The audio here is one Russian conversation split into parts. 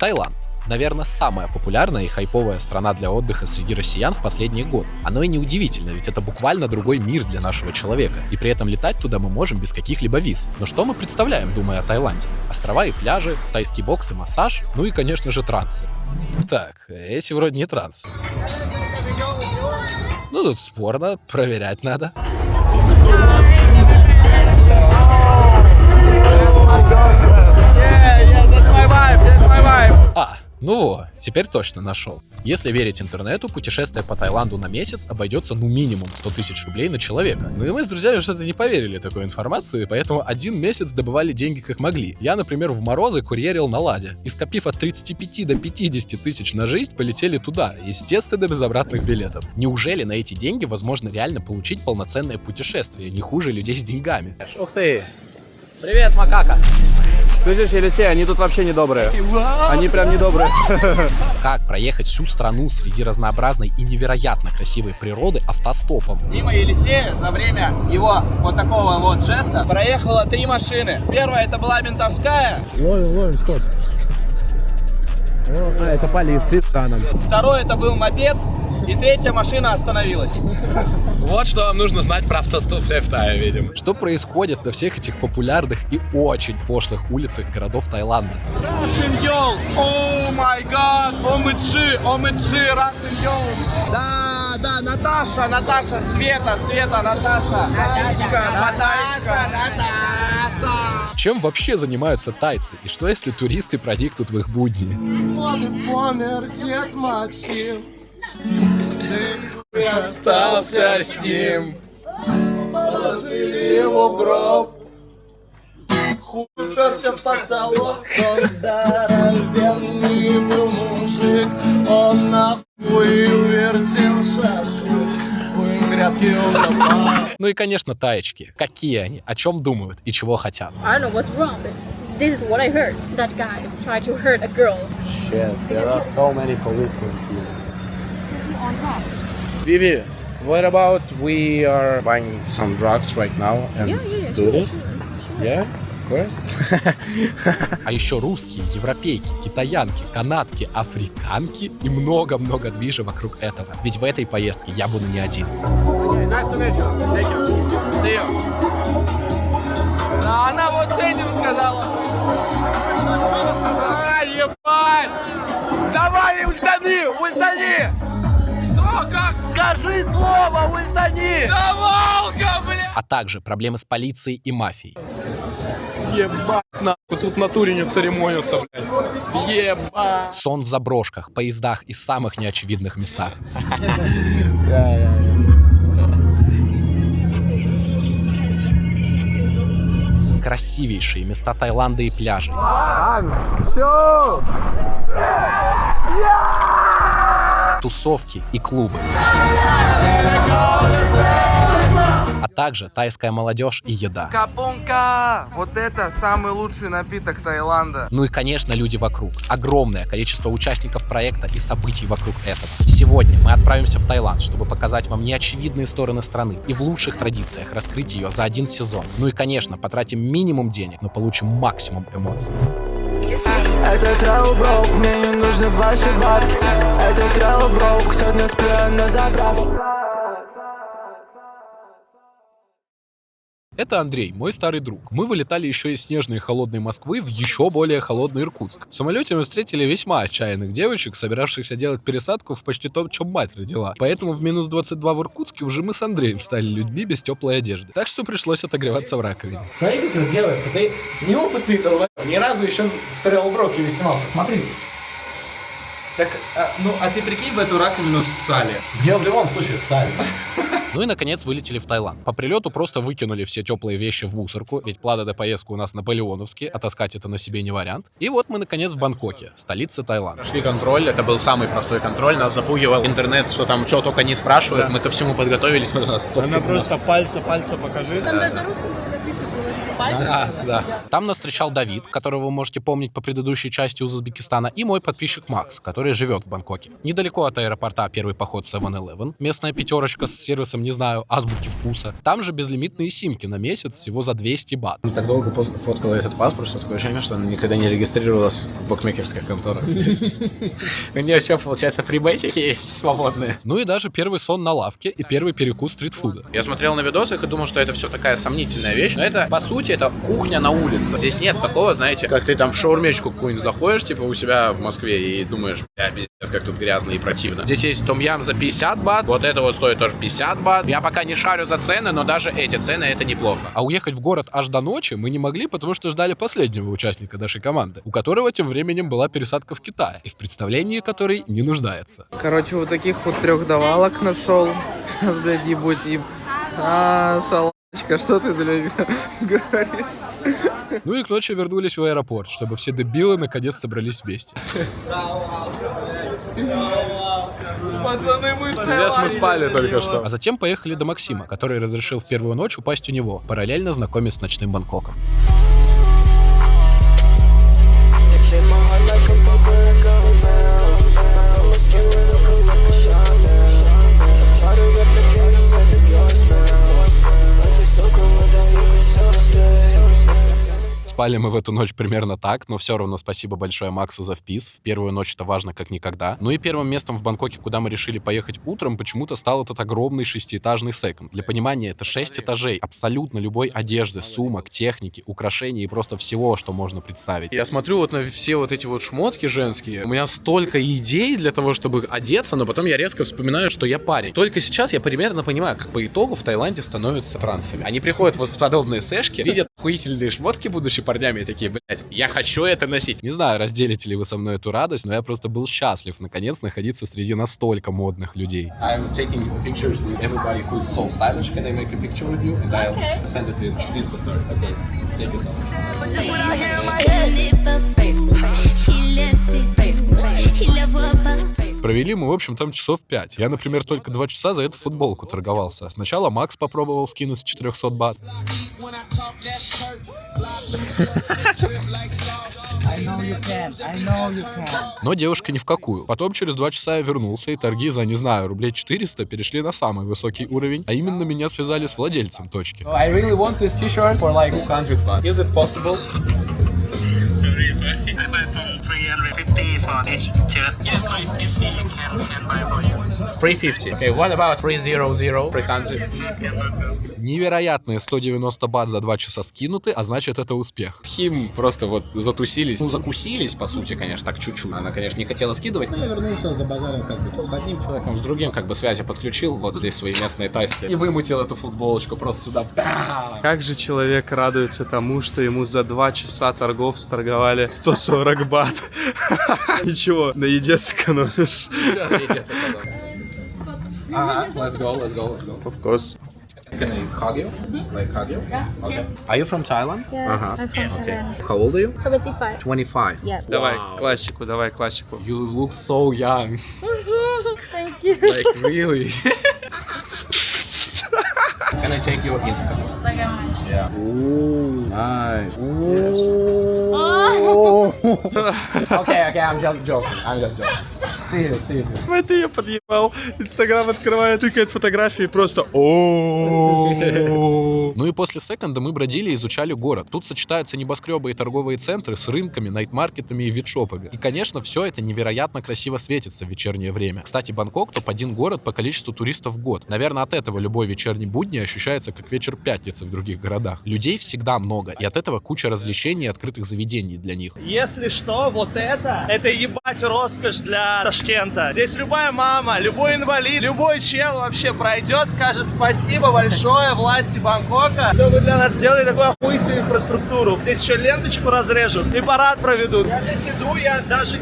Таиланд. Наверное, самая популярная и хайповая страна для отдыха среди россиян в последние годы. Оно и неудивительно, ведь это буквально другой мир для нашего человека. И при этом летать туда мы можем без каких-либо виз. Но что мы представляем, думая о Таиланде? Острова и пляжи, тайский бокс и массаж, ну и, конечно же, трансы. Так, эти вроде не трансы. Ну тут спорно, проверять надо. Ну во, теперь точно нашел. Если верить интернету, путешествие по Таиланду на месяц обойдется ну минимум 100 тысяч рублей на человека. Ну и мы с друзьями что-то не поверили такой информации, поэтому один месяц добывали деньги как могли. Я, например, в морозы курьерил на Ладе. И скопив от 35 до 50 тысяч на жизнь, полетели туда, естественно, без обратных билетов. Неужели на эти деньги возможно реально получить полноценное путешествие, не хуже людей с деньгами? Ух ты! Привет, макака! Слышишь, Елисей, они тут вообще недобрые. Они прям недобрые. Как проехать всю страну среди разнообразной и невероятно красивой природы автостопом? Мимо Елисея за время его вот такого вот жеста проехало 3 машины. Первая это была ментовская. Ловим, стоп. Это полиция. Второй это был мопед. И 3-я машина остановилась. Вот что вам нужно знать про автостоп в Тае, видимо. Что происходит на всех этих популярных и очень пошлых улицах городов Таиланда? Russian о май гад, омычи, Russian girls. Да, Наташа, Света, Наташа. Наташа. Чем вообще занимаются тайцы? И что если туристы проникнут в их будни? Вот и помер дед Максим. Ты остался с ним. Положили его в гроб. Хуй уперся в потолок. Он здоровенный был мужик. Он нахуй вертел шашлык. В грядке он попал. Ну и, конечно, таечки. Какие они? О чем думают и чего хотят? I don't know what's wrong, but this is what I heard. That guy tried to hurt a girl. Shit, there are so many policemen here. On top. Vivi, what about we are buying some drugs right now and Yeah. do this? Yeah, of course. А еще русские, европейки, китаянки, канадки, африканки и много-много движа вокруг этого. Ведь в этой поездке я буду не один. А она вот с этим сказала. Ебать! Давай, ультани! Что, как? Скажи слово, ультани! Да волка, бля! А также проблемы с полицией и мафией. Ебать, нахуй, тут в натуре не церемонился, блядь. Ебать. Сон в заброшках, поездах и самых неочевидных местах. Красивейшие места Таиланда и пляжи. Тусовки и клубы. А также тайская молодежь и еда. Капунка! Вот это самый лучший напиток Таиланда. Ну и, конечно, люди вокруг. Огромное количество участников проекта и событий вокруг этого. Сегодня мы отправимся в Таиланд, чтобы показать вам неочевидные стороны страны и в лучших традициях раскрыть ее за один сезон. Ну и, конечно, потратим минимум денег, но получим максимум эмоций. Это Travel Broke, мне не нужны ваши бабки. Это Travel Broke, сегодня сплю на заправке. Это Андрей, мой старый друг. Мы вылетали еще из снежной и холодной Москвы в еще более холодный Иркутск. В самолете мы встретили весьма отчаянных девочек, собиравшихся делать пересадку в почти том, чем мать родила. Поэтому в минус 22 в Иркутске уже мы с Андреем стали людьми без теплой одежды. Так что пришлось отогреваться в раковине. Смотри, как это делается. Ты неопытный долбоёб. Ни разу еще в Travel Broke не снимался. Смотри. Так, а ты прикинь в эту раковину ссали. Я в любом случае ссали. Ну и, наконец, вылетели в Таиланд. По прилету просто выкинули все теплые вещи в мусорку, ведь планы до поездки у нас наполеоновские, а таскать это на себе не вариант. И вот мы, наконец, в Бангкоке, столице Таиланда. Прошли контроль, это был самый простой контроль, нас запугивал интернет, что там что только не спрашивают, мы ко всему подготовились. Она просто пальца покажи. Там даже на русском было написано приложение. Да. Там нас встречал Давид, которого вы можете помнить по предыдущей части Узбекистана, и мой подписчик Макс, который живет в Бангкоке. Недалеко от аэропорта первый поход 7-Eleven, местная пятерочка с сервисом, не знаю, азбуки вкуса. Там же безлимитные симки на месяц всего за 200 бат. Так долго фоткала этот паспорт, что такое ощущение, что она никогда не регистрировалась в букмекерских конторах. У нее еще, получается, фрибетики есть свободные. Ну и даже первый сон на лавке и первый перекус стритфуда. Я смотрел на видосах и думал, что это все такая сомнительная вещь, но это, по сути, это кухня на улице. Здесь нет такого, знаете, как ты там в шаурмечку какую-нибудь заходишь, типа у себя в Москве и думаешь, пиздец, как тут грязно и противно. Здесь есть том-ям за 50 бат, вот это вот стоит тоже 50 бат. Я пока не шарю за цены, но даже эти цены это неплохо. А уехать в город аж до ночи мы не могли, потому что ждали последнего участника нашей команды, у которого тем временем была пересадка в Китае, и в представлении которой не нуждается. Короче, вот таких вот 3 давалок нашел. Сейчас, блядь, ебуть им. Шалачка, что ты, блядь, говоришь? Ну и к ночи вернулись в аэропорт, чтобы все дебилы наконец собрались вместе. Пацаны, мы в Здесь мы спали только что. А затем поехали до Максима, который разрешил в первую ночь упасть у него, параллельно знакомясь с ночным Бангкоком. Спали мы в эту ночь примерно так, но все равно спасибо большое Максу за впис. В первую ночь это важно как никогда. Ну и первым местом в Бангкоке, куда мы решили поехать утром, почему-то стал этот огромный 6-этажный секонд. Для понимания, это 6 этажей абсолютно любой одежды, сумок, техники, украшений и просто всего, что можно представить. Я смотрю вот на все вот эти вот шмотки женские. У меня столько идей для того, чтобы одеться, но потом я резко вспоминаю, что я парень. Только сейчас я примерно понимаю, как по итогу в Таиланде становятся трансами. Они приходят вот в подобные сэшки, видят охуительные шмотки, будучи парнями, и такие, блять, я хочу это носить. Не знаю, разделите ли вы со мной эту радость, но я просто был счастлив наконец находиться среди настолько модных людей. I'm taking pictures with everybody who is so stylish. Can I make a picture with you? And I'll send it to Insta story. Okay. Thank you so much. Провели мы, в общем, там часов 5. Я, например, только 2 часа за эту футболку торговался. Сначала Макс попробовал скинуть с 400 бат. Но девушка ни в какую. Потом через 2 часа я вернулся, и торги за, не знаю, рублей 400 перешли на самый высокий уровень, а именно меня связали с владельцем точки. I really want this t-shirt for like 200 baht. Is it possible? I buy from 350 for each shirt. Yeah, 350 can buy for you. 350. Okay, what about 300, 300? Невероятные 190 бат за 2 часа скинуты, а значит, это успех. Хим просто вот затусились. Ну, закусились, по сути, конечно, так чуть-чуть. Она, конечно, не хотела скидывать. Но я вернулся, забазарил как бы тут с одним человеком, с другим, как бы связи подключил. Вот здесь свои местные тайски. И вымутил эту футболочку просто сюда. Как же человек радуется тому, что ему за 2 часа торгов сторговали 140 бат. Ничего, на еде сэкономишь. Let's go. Of course. Can I hug you? Like hug you? Yeah. Okay. Are you from Thailand? Yeah, I'm from Thailand. How old are you? 25. 25. Yeah. Давай классику. You look so young. Thank you. Like really. Can I take your Insta? Yeah. Ooh, nice. Ooh. Okay, I'm just joking. See you. Это я подъебал. Инстаграм открывает, тыкает фотографии просто Ну и после секонда мы бродили и изучали город. Тут сочетаются небоскребы и торговые центры с рынками, найтмаркетами и витшопами. И, конечно, все это невероятно красиво светится в вечернее время. Кстати, Бангкок топ-1 город по количеству туристов в год. Наверное, от этого любой вечерний будни ощущается как вечер пятницы в других городах. Людей всегда много, и от этого куча развлечений и открытых заведений для них. Если что, вот это ебать роскошь для Ташкента. Здесь любая мама, любой инвалид, любой чел вообще пройдет, скажет спасибо большое власти Бангкока, что вы для нас сделали такую охуительную инфраструктуру. Здесь еще ленточку разрежут и парад проведут. Я здесь иду, я даже,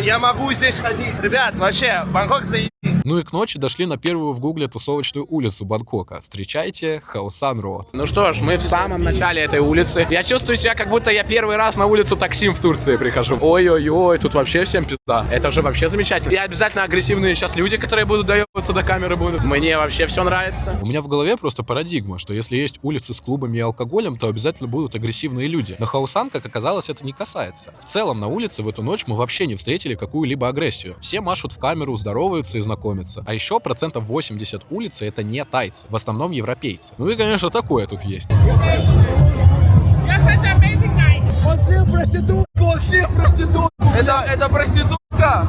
я могу здесь ходить. Ребят, вообще, Бангкок заебись. Ну и к ночи дошли на первую в гугле тусовочную улицу Бангкока. Встречайте, Хаосан Роуд. Ну что ж, мы в самом начале этой улицы. Я чувствую себя, как будто я первый раз на улицу Таксим в Турции прихожу. Ой-ой-ой, тут вообще всем пизда. Это же вообще замечательно. И обязательно агрессивные сейчас люди, которые будут доебываться до камеры будут. Мне вообще все нравится. У меня в голове просто парадигма, что если есть улицы с клубами и алкоголем, то обязательно будут агрессивные люди. Но Хаосан, как оказалось, это не касается. В целом на улице в эту ночь мы вообще не встретили какую-либо агрессию. Все машут в камеру, здороваются и знакомятся. А еще 80% улицы это не тайцы, в основном европейцы. Ну и, конечно, такое тут есть. Он слил проститутку! Он слил проститутку! Это проститутка!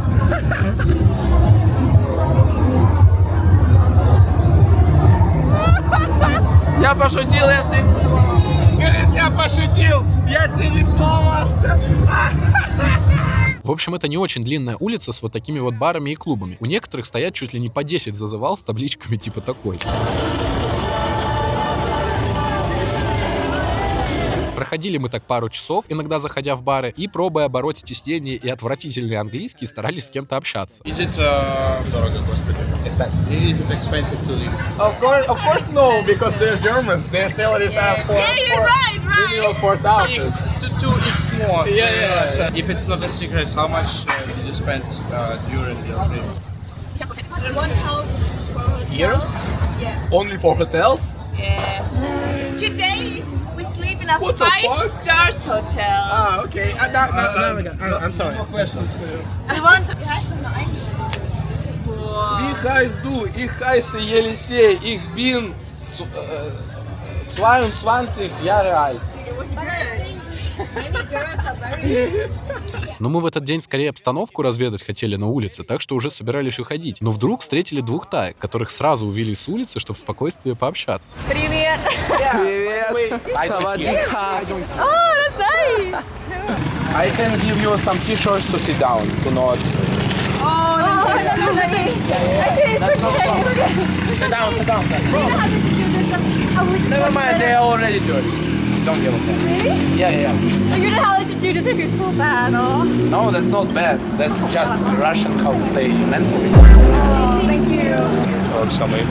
Я пошутил, я с ним целовался. Говорит, я пошутил, я с ним целовался. В общем, это не очень длинная улица с вот такими вот барами и клубами. У некоторых стоят чуть ли не по 10 зазывал с табличками типа такой. Проходили мы так пару часов, иногда заходя в бары, и пробуя бороть стеснение и отвратительный английский, старались с кем-то общаться. Дорого, господи. Expensive. Is it expensive to live? Of course no, because they're Germans. Their salaries are minimum 4,000. 2x more. Yeah. If it's not a secret, how much did you spend during your trip? Euros? Yeah. Only for hotels? Yeah. Today we sleep in a What the fuck? 5-star hotel. Ah, okay. I'm sorry. No questions. I want. Yes, Wie heißt du? Ich heiße Елисей. Ich bin 22 Jahre alt. Но мы в этот день скорее обстановку разведать хотели на улице, так что уже собирались уходить. Но вдруг встретили двух таек, которых сразу увели с улицы, чтобы в спокойствии пообщаться. Привет. Привет. Савадика. Oh, that's nice. I can give you some t-shirts to sit down. To not. Oh, that's so nice. Actually, it's okay. Sit down. You know how to do this? Never mind, they already do it. Don't give a fuck. Really? Yeah. So you know how to do this if you're so bad, no? No, that's not bad. That's just Russian, how to say, mentally. Oh, thank you. Вот самые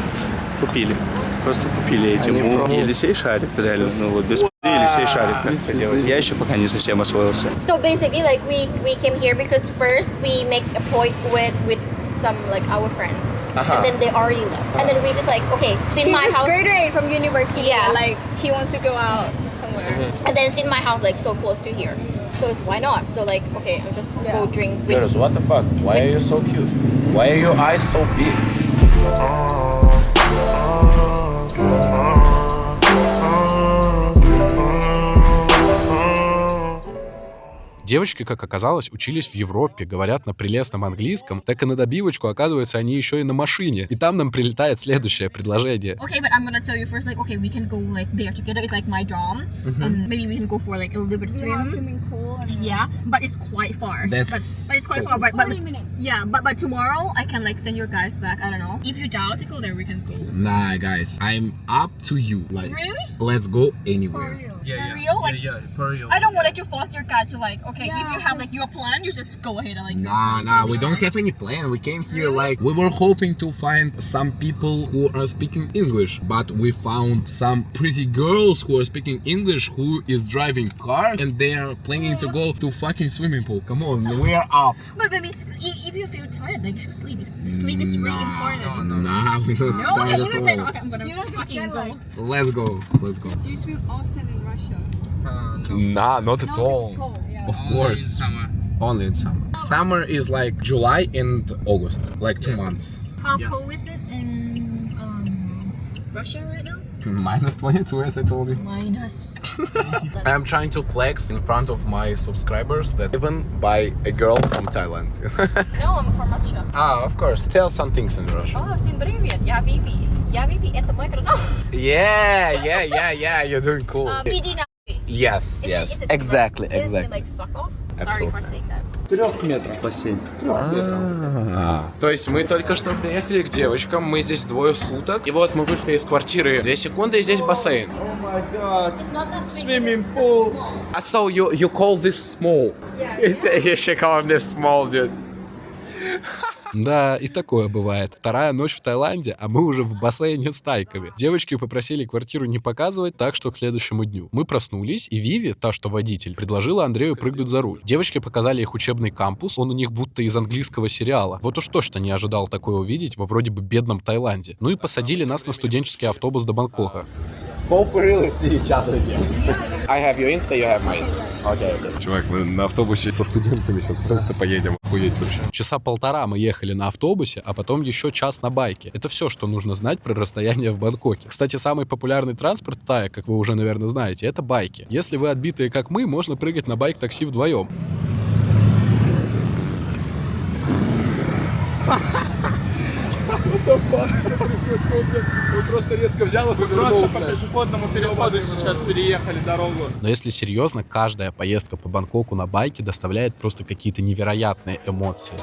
купили. Просто купили этим. Елисей шарит, реально. Ну вот без Елисей шарит, как это делать. Я еще пока не совсем освоился. So basically, like we came here because first we make a point with some like our friend. And then they already left. And then we just like, okay, sit in my house. She's grade 8 from university. Yeah. Like, she wants to go out somewhere. And then sit in my house, like, so close to here. So it's why not? So like, okay, I'll just go drink with... Girls, what the fuck? Why are you so cute? Why are your eyes so big? Девочки, как оказалось, учились в Европе, говорят на прелестном английском, так и на добивочку, оказывается, они еще и на машине. И там нам прилетает следующее предложение. Okay, but I'm gonna tell you first, like, okay, we can go like there together. It's like my dorm, and maybe we can go for like a little bit of swim. Swimming pool. Yeah, but it's quite far. But it's quite far. But 20 minutes. Yeah, but tomorrow I can like send your guys back. I don't know. If you doubt to go there, we can go. Nah, guys, I'm up to you. Like, Really? let's go anywhere. For real? Like, for real. I don't want to force your guys to like, okay, if you have like your plan, you just go ahead and like. Nah, we don't have any plan. We came here like we were hoping to find some people who are speaking English, but we found some pretty girls who are speaking English who is driving car and they are planning to go to fucking swimming pool. Come on, we are up. But baby, if you feel tired, like you should sleep. Sleep is really important. Nah, we don't. No, okay, you said okay. I'm gonna fucking go. Let's go. Do you swim often in Russia? Nah, not at all. Cold, yeah. Of course. Only in summer. Summer is like July and August, like 2 months. How cold is it in Russia right now? Minus 22, as I told you. Minus. I'm trying to flex in front of my subscribers that even by a girl from Thailand. No, I'm from Russia. Ah, of course. Tell some things in Russian. Oh, всем привет. Я Vivi. Я Vivi. Это мой канал. Yeah. You're doing cool. Иди на. Yes. Exactly. Isn't it like fuck off? Sorry for saying that. 3 метров бассейн. 3 метров. То есть мы только что приехали к девочкам, мы здесь 2 суток, и вот мы вышли из квартиры 2 секунды, и здесь бассейн. Oh my god. It's not that big. Swimming pool. So you call this small? Yeah. You should call this small, dude. Да, и такое бывает. Вторая ночь в Таиланде, а мы уже в бассейне с тайками. Девочки попросили квартиру не показывать, так что к следующему дню. Мы проснулись, и Виви, та, что водитель, предложила Андрею прыгнуть за руль. Девочки показали их учебный кампус, он у них будто из английского сериала. Вот уж точно не ожидал такое увидеть во вроде бы бедном Таиланде. Ну и посадили нас на студенческий автобус до Бангкока. Hope we really see each other again. I have your Insta, you have my Insta. Okay. Чувак, мы на автобусе со студентами сейчас просто поедем. Охуеть вообще. Часа полтора мы ехали на автобусе, а потом еще час на байке. Это все, что нужно знать про расстояние в Бангкоке. Кстати, самый популярный транспорт в Тае, как вы уже, наверное, знаете, это байки. Если вы отбитые, как мы, можно прыгать на байк-такси вдвоем. Он просто резко взял и просто по пешеходному переходу сейчас переехали дорогу. Но если серьезно, каждая поездка по Бангкоку на байке доставляет просто какие-то невероятные эмоции.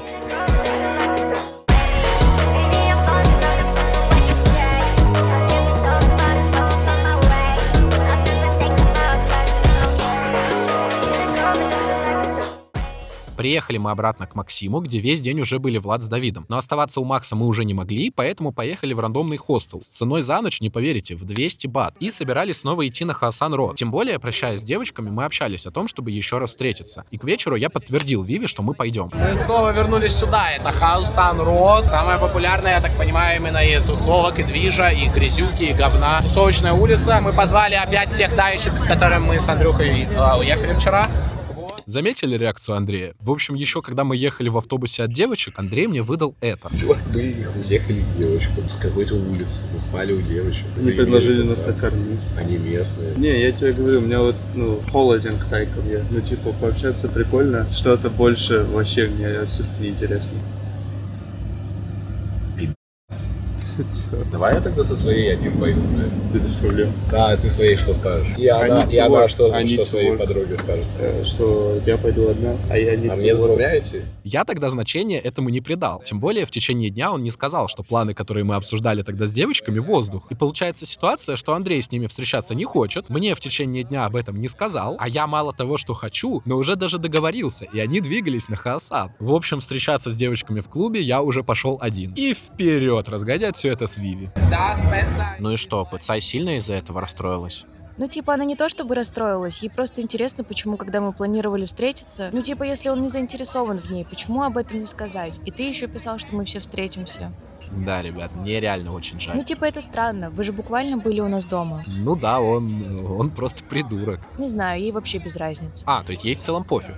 Приехали мы обратно к Максиму, где весь день уже были Влад с Давидом. Но оставаться у Макса мы уже не могли, поэтому поехали в рандомный хостел с ценой за ночь, не поверите, в 200 бат. И собирались снова идти на Хаосан Роад. Тем более, прощаясь с девочками, мы общались о том, чтобы еще раз встретиться. И к вечеру я подтвердил Виве, что мы пойдем. Мы снова вернулись сюда. Это Хаосан Роад. Самая популярная, я так понимаю, именно из тусовок и движа, и грязюки, и говна. Тусовочная улица. Мы позвали опять тех таечек, с которыми мы с Андрюхой уехали вчера. Заметили реакцию Андрея? В общем, еще когда мы ехали в автобусе от девочек, Андрей мне выдал это. Чувак, мы уехали к девочкам с какой-то улицы, мы спали у девочек. Они предложили нас накормить. Они местные. Не, я тебе говорю, у меня вот, холоден к тайкам я. Пообщаться прикольно. Что-то больше вообще мне абсолютно неинтересно. Давай я тогда со своей один пойду, блядь. Без проблем. Да, ты своей что скажешь? И она что своей подруге скажет? Что я пойду одна, а я не... А мне сбавляете? Я тогда значения этому не придал. Тем более в течение дня он не сказал, что планы, которые мы обсуждали тогда с девочками, воздух. И получается ситуация, что Андрей с ними встречаться не хочет, мне в течение дня об этом не сказал, а я мало того, что хочу, но уже даже договорился, и они двигались на Хаосан. В общем, встречаться с девочками в клубе я уже пошел один. И вперед разгонять все это с Виви. Ну и что, Пэцай сильно из-за этого расстроилась? Она не то чтобы расстроилась, ей просто интересно, почему, когда мы планировали встретиться, если он не заинтересован в ней, почему об этом не сказать? И ты еще писал, что мы все встретимся. Да, ребят, мне реально очень жаль. Это странно, вы же буквально были у нас дома. Ну да, он просто придурок. Не знаю, ей вообще без разницы. То есть ей в целом пофиг.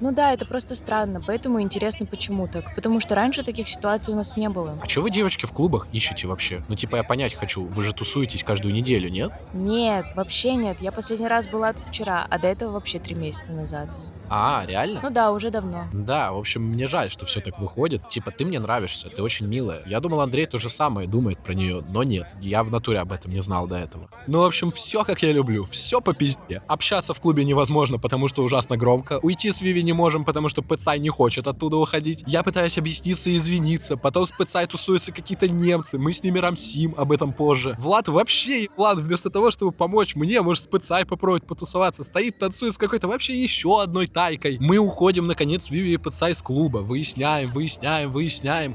Ну да, это просто странно, поэтому интересно, почему так. Потому что раньше таких ситуаций у нас не было. А чё вы, девочки, в клубах ищете вообще? Я понять хочу, вы же тусуетесь каждую неделю, нет? Нет, вообще нет. Я последний раз была тут вчера, а до этого вообще 3 месяца назад. Реально? Ну да, уже давно. Да, в общем, мне жаль, что все так выходит. Ты мне нравишься, ты очень милая. Я думал, Андрей то же самое думает про нее, но нет. Я в натуре об этом не знал до этого. Ну, в общем, все как я люблю, все по пизде. Общаться в клубе невозможно, потому что ужасно громко. Уйти с Виви не можем, потому что Пэцай не хочет оттуда уходить. Я пытаюсь объясниться и извиниться. Потом с Пэцай тусуются какие-то немцы, мы с ними рамсим, об этом позже. Влад вместо того, чтобы помочь мне, может, с Пэцай попробовать потусоваться, стоит, танцует с какой-то вообще еще одной тайкой. Мы уходим, наконец, с Виви и Пэцай с клуба. Выясняем.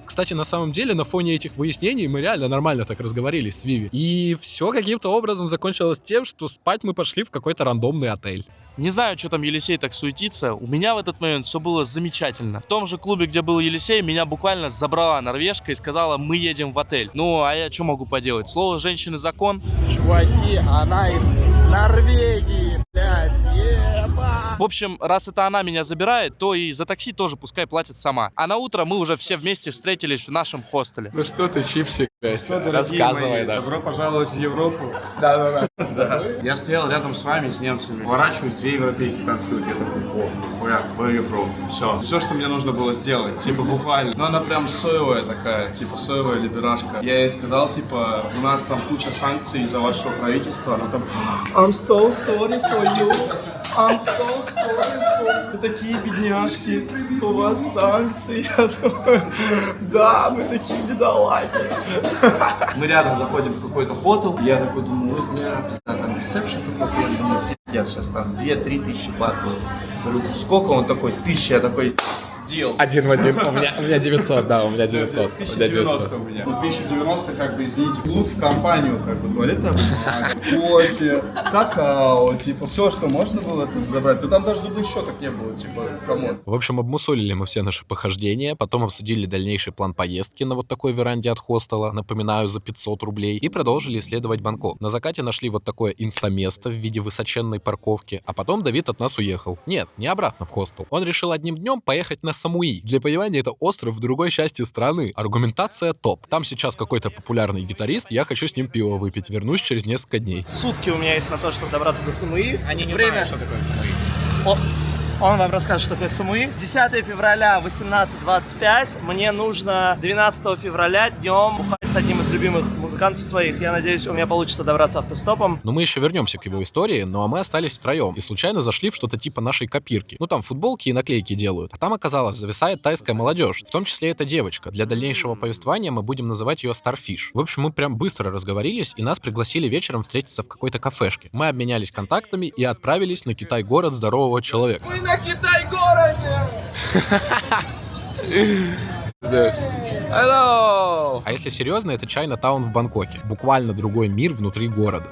Кстати, на самом деле, на фоне этих выяснений мы реально нормально так разговорились с Виви. И все каким-то образом закончилось тем, что спать мы пошли в какой-то рандомный отель. Не знаю, что там Елисей так суетится. У меня в этот момент все было замечательно. В том же клубе, где был Елисей, меня буквально забрала норвежка и сказала: мы едем в отель. А я что могу поделать? Слово женщины закон. Чуваки, она из Норвегии, блядь, еба. В общем, раз это она меня забирает, то и за такси тоже пускай платит сама. А на утро мы уже все вместе встретились в нашем хостеле. Ну что ты, чипсик, рассказывай, да. Добро пожаловать в Европу. Да. Я стоял рядом с вами, с немцами. Поворачиваюсь, 2 европейки танцуют. Я такой: where you from? Все, что мне нужно было сделать, буквально. Но она прям соевая такая, соевая либерашка. Я ей сказал, у нас там куча санкций из-за вашего правительства. Она там: I'm so sorry for you. I'm so sorry for... Вы такие бедняжки, у вас санкции. Я думаю, да, мы такие бедолаги. Мы рядом заходим в какой-то хотел. Я такой думаю, там ресепшн такой, я думаю, пиздец, сейчас там 2-3 тысячи бат был. Говорю, сколько? Он такой: 1000. Я такой: deal. Один в один. У меня 900, да, у меня 900. 1090 у меня. Ну, 1090, как бы, извините, блуд в компанию, как бы, туалетная бумага, кофе, какао, типа, все, что можно было тут забрать. Ну, там даже зубных щеток не было, типа, камон. В общем, обмусолили мы все наши похождения, потом обсудили дальнейший план поездки на вот такой веранде от хостела, напоминаю, за 500 рублей, и продолжили исследовать Бангкок. На закате нашли вот такое инстаместо в виде высоченной парковки, а потом Давид от нас уехал. Нет, не обратно в хостел. Он решил одним днем поехать на Самуи. Для понимания, это остров в другой части страны. Аргументация топ. Там сейчас какой-то популярный гитарист, я хочу с ним пиво выпить. Вернусь через несколько дней. Сутки у меня есть на то, чтобы добраться до Самуи. Они не знают, что такое Самуи. Он вам расскажет, что такое Самуи. 10 февраля 18:25. Мне нужно 12 февраля днем бухать с одним из любимых музыкантов своих. Я надеюсь, у меня получится добраться автостопом. Но мы еще вернемся к его истории, ну а мы остались втроем и случайно зашли в что-то типа нашей копирки. Ну там футболки и наклейки делают. А там оказалось, зависает тайская молодежь. В том числе эта девочка. Для дальнейшего повествования мы будем называть ее Starfish. В общем, мы прям быстро разговорились и нас пригласили вечером встретиться в какой-то кафешке. Мы обменялись контактами и отправились на Китай-город здорового человека. На Китай-городе! Hello! А если серьезно, это Чайна-таун в Бангкоке. Буквально другой мир внутри города.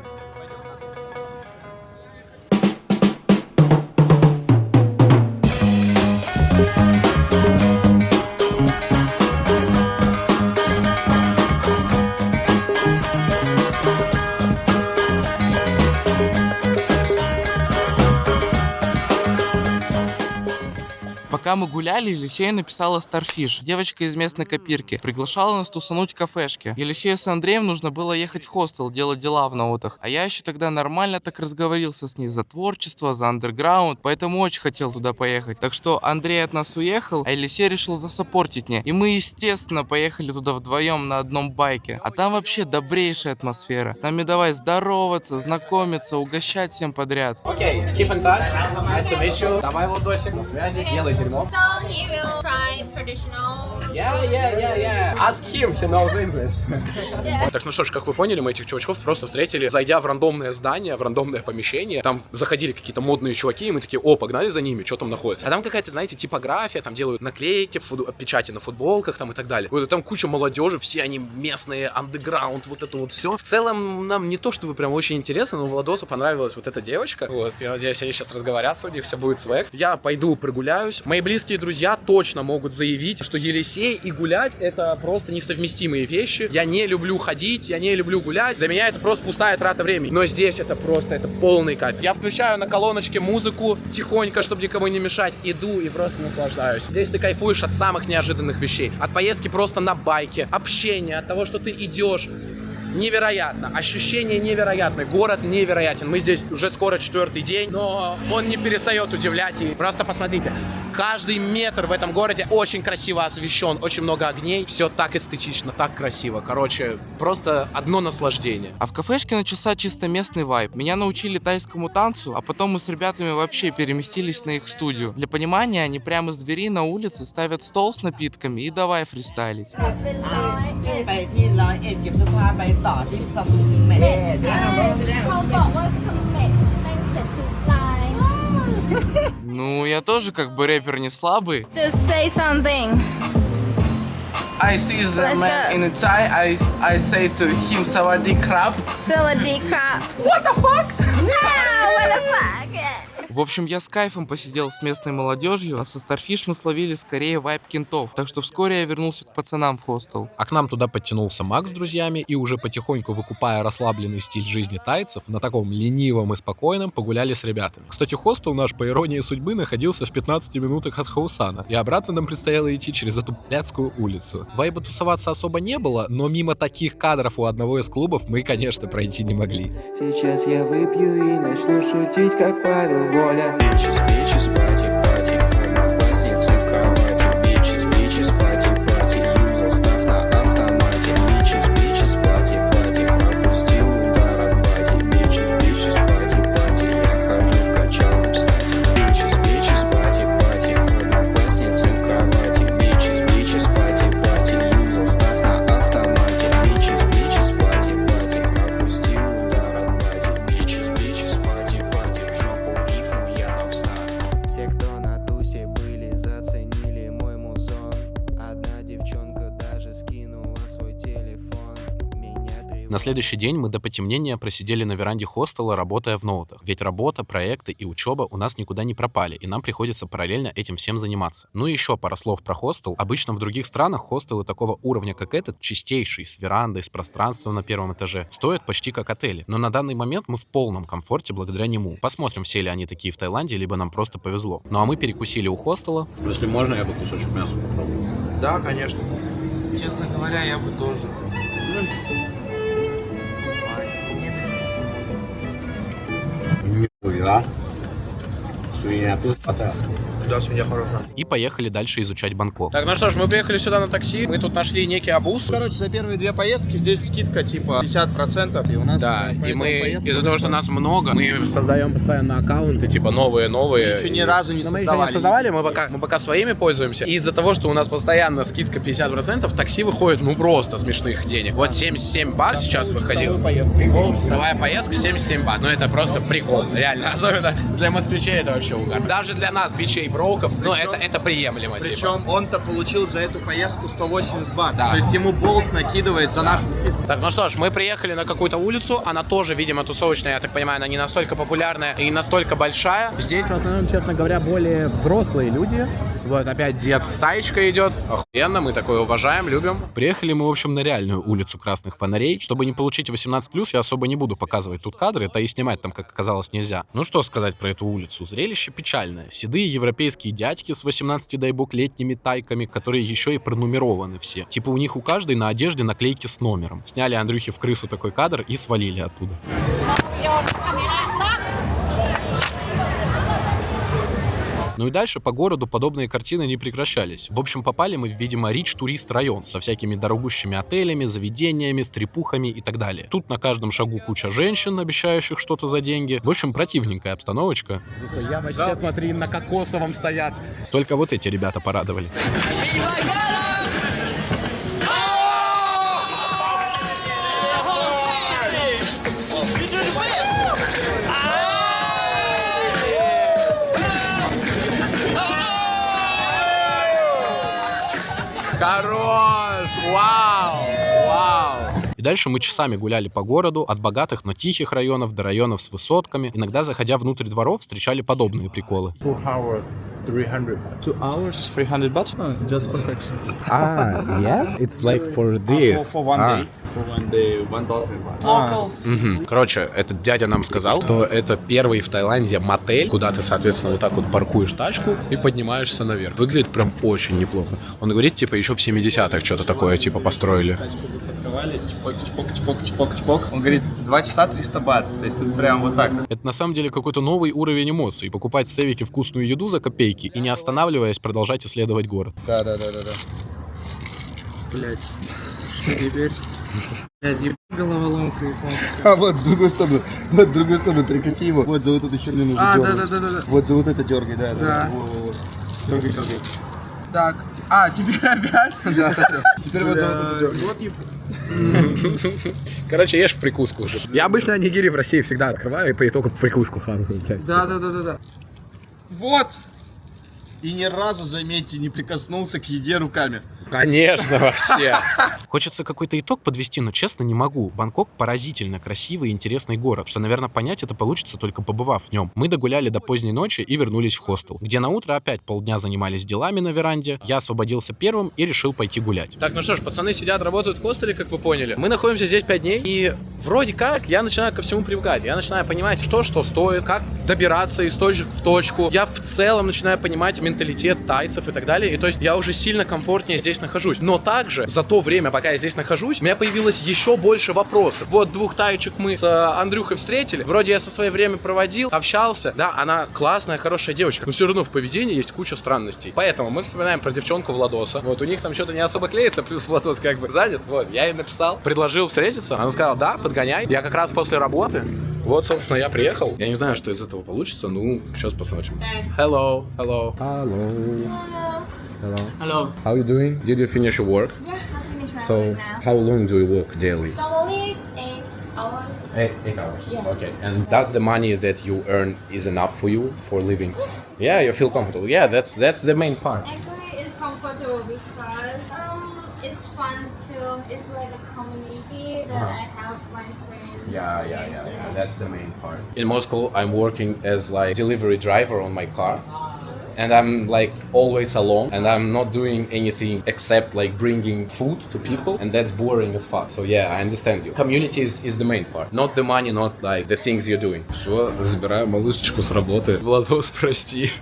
Пока мы гуляли, Елисея написала Starfish, девочка из местной копирки. Приглашала нас тусануть в кафешке. Елисею с Андреем нужно было ехать в хостел, делать дела в наутах. А я еще тогда нормально так разговорился с ней за творчество, за андерграунд, поэтому очень хотел туда поехать. Так что Андрей от нас уехал, а Елисей решил засаппортить мне. И мы, естественно, поехали туда вдвоем на одном байке. А там вообще добрейшая атмосфера. С нами давай здороваться, знакомиться, угощать всем подряд. Окей, keep in touch. Nice to meet you. Давай, Владосик, на связи, делай дерьмо. So he will try traditional. Yeah. Ask him, he knows English. Так, ну что ж, как вы поняли, мы этих чувачков просто встретили, зайдя в рандомное здание, в рандомное помещение. Там заходили какие-то модные чуваки, и мы такие, о, погнали за ними, что там находится. А там какая-то, знаете, типография, там делают наклейки, печати на футболках там и так далее. Вот там куча молодежи, все они местные, андеграунд, вот это вот все. В целом, нам не то чтобы прям очень интересно, но Владосу понравилась вот эта девочка. Вот, я надеюсь, они сейчас разговарятся, у них все будет свэк. Я пойду прогуляюсь. Мои близкие друзья точно могут заявить, что Елисей и гулять — это просто несовместимые вещи. Я не люблю ходить, я не люблю гулять. Для меня это просто пустая трата времени. Но здесь это просто, это полный кайф. Я включаю на колоночке музыку тихонько, чтобы никому не мешать. Иду и просто наслаждаюсь. Здесь ты кайфуешь от самых неожиданных вещей. От поездки просто на байке, общения, от того, что ты идешь. Невероятно. Ощущение невероятное. Город невероятен. Мы здесь уже скоро 4-й день, но он не перестает удивлять. И просто посмотрите. Каждый метр в этом городе очень красиво освещен. Очень много огней. Все так эстетично, так красиво. Короче, просто одно наслаждение. А в кафешке начался чисто местный вайб. Меня научили тайскому танцу, а потом мы с ребятами вообще переместились на их студию. Для понимания, они прямо с двери на улице ставят стол с напитками и давай фристайлить. Ну, я тоже как бы рэпер не слабый. Just say something. I see the man in a tie, I say to him, Sawadee krab. Sawadee krab. What the fuck? No, what the fuck? В общем, я с кайфом посидел с местной молодежью, а со Starfish мы словили скорее вайб кентов. Так что вскоре я вернулся к пацанам в хостел. А к нам туда подтянулся Макс с друзьями и уже потихоньку выкупая расслабленный стиль жизни тайцев, на таком ленивом и спокойном погуляли с ребятами. Кстати, хостел наш, по иронии судьбы, находился в 15 минутах от Хаусана, и обратно нам предстояло идти через эту блядскую улицу. Вайба тусоваться особо не было, но мимо таких кадров у одного из клубов мы, конечно, пройти не могли. Сейчас я выпью и начну шутить, как Павел Воля. Бичес, пати, одноклассницы в кровати. Бичес, пати, юзал, став на автомате. Бичес, пати, пропустил удар от бати. Бичес, пати, я хожу в качалку, кстати. Бичес, пати, одноклассницы в кровати. Бичес, пати, юзал, став на автомате. Бичес, пати, пропустил удар от бати. Бичес, пати, в жопу рифм. Все На следующий день мы до потемнения просидели на веранде хостела, работая в ноутах. Ведь работа, проекты и учеба у нас никуда не пропали, и нам приходится параллельно этим всем заниматься. Ну и еще пара слов про хостел. Обычно в других странах хостелы такого уровня, как этот, чистейший, с верандой, с пространством на первом этаже, стоят почти как отели. Но на данный момент мы в полном комфорте благодаря нему. Посмотрим, все ли они такие в Таиланде, либо нам просто повезло. Ну а мы перекусили у хостела. Если можно, я бы кусочек мяса попробовал. Да, конечно. Честно говоря, я бы тоже. Нихуя. Свинья тут хватает. Да, свинья хорошая. И поехали дальше изучать Бангкок. Так, ну что ж, мы приехали сюда на такси, мы тут нашли некий обуз. Короче, за первые 2 поездки здесь скидка типа 50%. И у нас да, и мы из-за того, что нас много, мы создаем постоянно аккаунты, типа новые. Еще ни разу не создавали. Мы пока своими пользуемся. И из-за того, что у нас постоянно скидка 50%, такси выходит ну просто смешных денег. Вот 77 бат сейчас выходил. Целая поездка 77 бат. Ну это просто прикол, реально. Особенно для москвичей это вообще угар. Даже для нас, бичей броков, ну это приемлемо. Причем он-то получил за эту поездку 180 бат. Да. То есть ему болт накидывает за нашу скидку. Так, ну что ж, мы приехали на какую-то улицу. Она тоже, видимо, тусовочная. Я так понимаю, она не настолько популярная и не настолько большая. Здесь в основном, честно говоря, более взрослые люди. Вот опять дед с таечкой идет. Охуенно, мы такое уважаем, любим. Приехали мы, в общем, на реальную улицу красных фонарей. Чтобы не получить 18+, я особо не буду показывать тут кадры, это и снимать там, как оказалось, нельзя. Ну что сказать про эту улицу? Зрелище печальное. Седые европейские дядьки с 18, дай бог, летними тайками, которые еще и пронумерованы все. Типа у них у каждой на одежде наклейки с номером. Сняли Андрюхе в крысу такой кадр и свалили оттуда. Ну и дальше по городу подобные картины не прекращались. В общем, попали мы в, видимо, Рич-турист район со всякими дорогущими отелями, заведениями, стрипухами и так далее. Тут на каждом шагу куча женщин, обещающих что-то за деньги. В общем, противненькая обстановочка. Я вообще, смотри, на кокосовом стоят. Только вот эти ребята порадовали. Хорош! Вау! Вау! И дальше мы часами гуляли по городу, от богатых, но тихих районов до районов с высотками. Иногда, заходя внутрь дворов, встречали подобные приколы. 2 hours 300 baht? Just for sex. Yes? It's like for this. For one day. For one day, 1000 baht. Угу. Короче, этот дядя нам сказал, что это первый в Таиланде мотель, куда ты, соответственно, вот так вот паркуешь тачку и поднимаешься наверх. Выглядит прям очень неплохо. Он говорит, типа, еще в 70-х что-то такое, типа, построили. Тачку запарковали, чпок. Он говорит, 2 часа 300 бат. То есть тут прям вот так. Это на самом деле какой-то новый уровень эмоций. Покупать в Севике вкусную еду за копейки и не останавливаясь продолжать исследовать город. Да. Блять, что теперь? Блять, ебать головоломка японская. А вот с другой стороны, перекати его. Вот за вот эту херню нужно дергать. Да. Вот за вот это дергай, да. Да. Дергай. Так, теперь опять? Да. Теперь вот за вот это дергай. Короче, ешь прикуску уже. Я обычно нигири в России всегда открываю и по итогу прикуску хаваю. Да. Вот! И ни разу, заметьте, не прикоснулся к еде руками. Конечно, вообще. Хочется какой-то итог подвести, но честно не могу. Бангкок поразительно красивый и интересный город, что, наверное, понять это получится только побывав в нем. Мы догуляли до поздней ночи и вернулись в хостел, где на утро опять полдня занимались делами на веранде. Я освободился первым и решил пойти гулять. Так, ну что ж, пацаны сидят, работают в хостеле, как вы поняли. Мы находимся здесь 5 дней, и вроде как я начинаю ко всему привыкать. Я начинаю понимать, что стоит, как добираться из точки в точку. Я в целом начинаю понимать менталитет тайцев и так далее. И то есть я уже сильно комфортнее здесь нахожусь. Но также за то время, пока я здесь нахожусь, у меня появилось еще больше вопросов. Вот 2 таечек мы с Андрюхой встретили. Вроде я со своей время проводил, общался. Да, она классная, хорошая девочка. Но все равно в поведении есть куча странностей. Поэтому мы вспоминаем про девчонку Владоса. Вот у них там что-то не особо клеится, плюс Владос как бы занят. Вот, я ей написал, предложил встретиться. Она сказала, да, подгоняй. Я как раз после работы. Вот, собственно, я приехал. Я не знаю, что из этого получится. Ну, сейчас посмотрим. Hello. How are you doing? Did you finish your work? Yeah, I finished my So, work now. how long do you work daily? Normally 8 hours. 8 hours. Yeah. Okay. And does the money that you earn is enough for you for living? Yeah, you feel comfortable. Yeah, that's the main part. Actually, it's comfortable because it's fun to. It's like a community that I have Yeah. That's the main part. In Moscow, I'm working as like delivery driver on my car. And I'm like always alone, and I'm not doing anything except like bringing food to people, and that's boring as fuck. So yeah, I understand you. Community is the main part, not the money, not like the things you're doing. Все, забираю малышечку с работы. Владос, прости.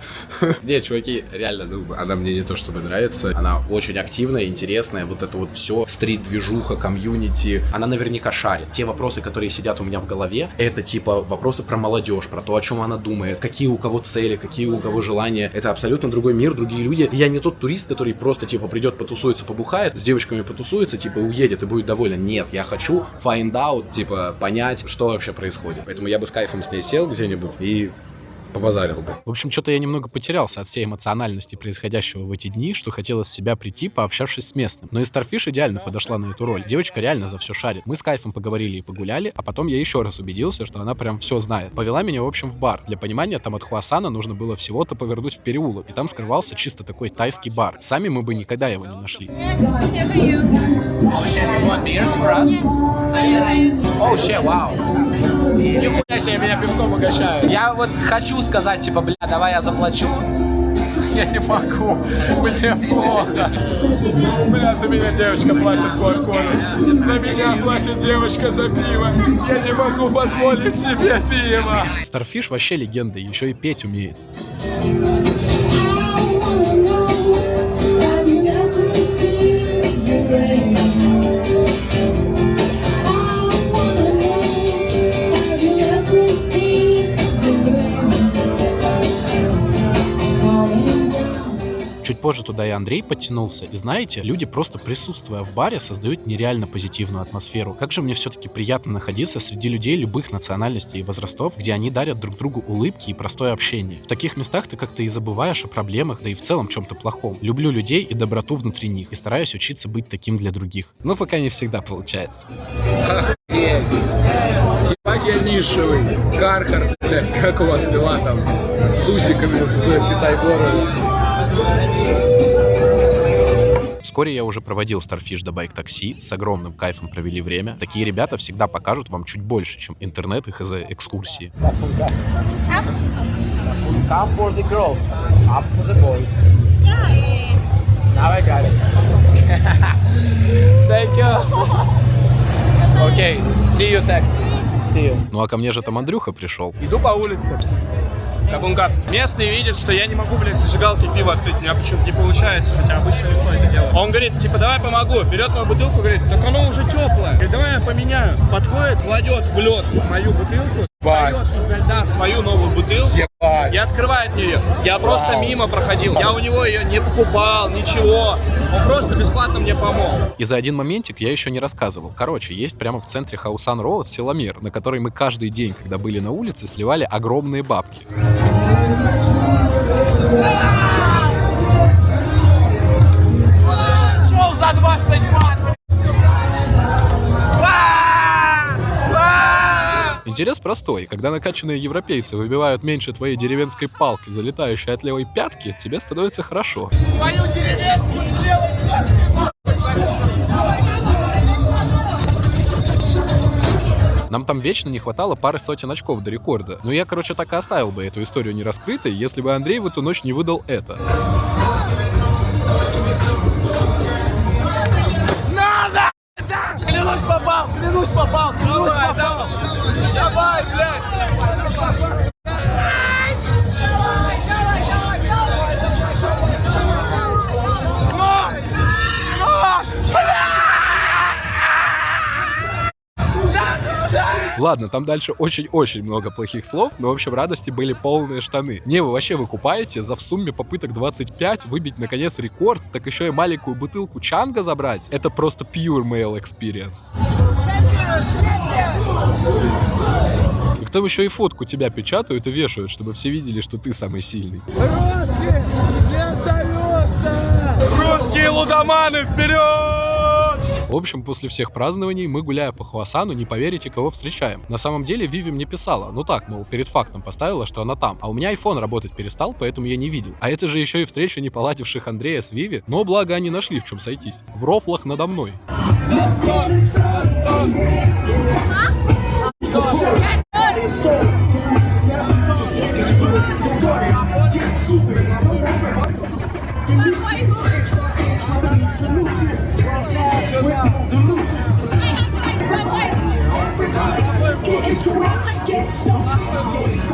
Не, чуваки, реально, ну, она мне не то чтобы нравится. Она очень активная, интересная, вот это вот все, стрит-движуха, комьюнити. Она наверняка шарит. Те вопросы, которые сидят у меня в голове, это типа вопросы про молодежь, про то, о чем она думает, какие у кого цели, какие у кого желания. Это абсолютно другой мир, другие люди. И я не тот турист, который просто типа придет, потусуется, побухает, с девочками потусуется, типа уедет и будет доволен. Нет, я хочу find out, типа понять, что вообще происходит. Поэтому я бы с кайфом с ней сел где-нибудь и побазарил бы. В общем, что-то я немного потерялся от всей эмоциональности происходящего в эти дни, что хотелось себя прийти, пообщавшись с местным. Но и Starfish идеально подошла на эту роль. Девочка реально за все шарит. Мы с кайфом поговорили и погуляли, а потом я еще раз убедился, что она прям все знает. Повела меня, в общем, в бар. Для понимания, там от Хуасана нужно было всего-то повернуть в переулок, и там скрывался чисто такой тайский бар. Сами мы бы никогда его не нашли. Нихуя себе, меня пивком угощают. Я вот хочу сказать, типа, бля, давай я заплачу. Я не могу, мне плохо. Бля, за меня девочка платит кока-колу. За меня платит девочка за пиво. Я не могу позволить себе пиво. Starfish вообще легенда, еще и петь умеет. Чуть позже туда и Андрей подтянулся. И знаете, люди, просто присутствуя в баре, создают нереально позитивную атмосферу. Как же мне все-таки приятно находиться среди людей любых национальностей и возрастов, где они дарят друг другу улыбки и простое общение. В таких местах ты как-то и забываешь о проблемах, да и в целом чем-то плохом. Люблю людей и доброту внутри них, и стараюсь учиться быть таким для других. Но пока не всегда получается. Ебать, я нишевый. Кархар, блядь, как у вас дела там? С усиками, с Китай-городом. Вскоре я уже проводил Starfish до байк-такси, с огромным кайфом провели время. Такие ребята всегда покажут вам чуть больше, чем интернет и хз экскурсии. Come for the girls, up for the boys. Now I got it. Thank you. Okay, see you next. See you. Ну а ко мне же там Андрюха пришел. Иду по улице. Кабунга. Местный видит, что я не могу, блядь, зажигалки пива открыть. У меня почему-то не получается, хотя обычно легко это делать. Он говорит, типа, давай помогу. Берет мою бутылку, говорит, так оно уже теплое. Говорит, давай я поменяю. Подходит, кладет в лед мою бутылку, встает изо льда свою новую бутылку и открывает ее. Я просто мимо проходил. Я у него ее не покупал, ничего. Он просто бесплатно мне помог. И за один моментик я еще не рассказывал. Короче, есть прямо в центре Хаусан Роуд силомер, на который мы каждый день, когда были на улице, сливали огромные бабки. Шоу за 20 бат! Интерес простой. Когда накачанные европейцы выбивают меньше твоей деревенской палки, залетающей от левой пятки, тебе становится хорошо. Свою деревенскую сделай! Нам там вечно не хватало пары сотен очков до рекорда. Но я, короче, так и оставил бы эту историю нераскрытой, если бы Андрей в эту ночь не выдал это. Надо! Да! Клянусь попал! Клянусь попал! Клянусь попал! Давай, блядь! Ладно, там дальше очень-очень много плохих слов, но в общем радости были полные штаны. Не, вы вообще выкупаете за в сумме попыток 25 выбить наконец рекорд, так еще и маленькую бутылку чанга забрать. Это просто pure male experience. Так там еще и фотку тебя печатают и вешают, чтобы все видели, что ты самый сильный. Русские не сдаются! Русские лудоманы вперед! В общем, после всех празднований мы, гуляя по Хуасану, не поверите, кого встречаем. На самом деле Виви мне писала, ну так, мол, перед фактом поставила, что она там. А у меня iPhone работать перестал, поэтому я не видел. А это же еще и встреча не поладивших Андрея с Виви, но благо они нашли в чем сойтись. В рофлах надо мной.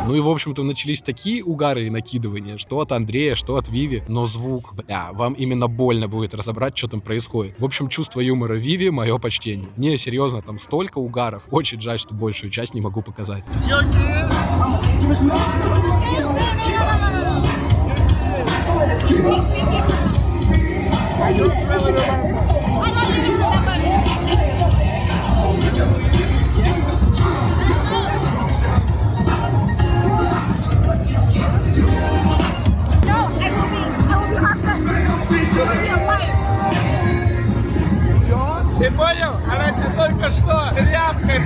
Ну и, в общем-то, начались такие угары и накидывания, что от Андрея, что от Виви. Но звук, вам именно больно будет разобрать, что там происходит. В общем, чувство юмора Виви — мое почтение. Не, серьезно, там столько угаров. Очень жаль, что большую часть не могу показать. Ты понял? Она тебе только что тряпкой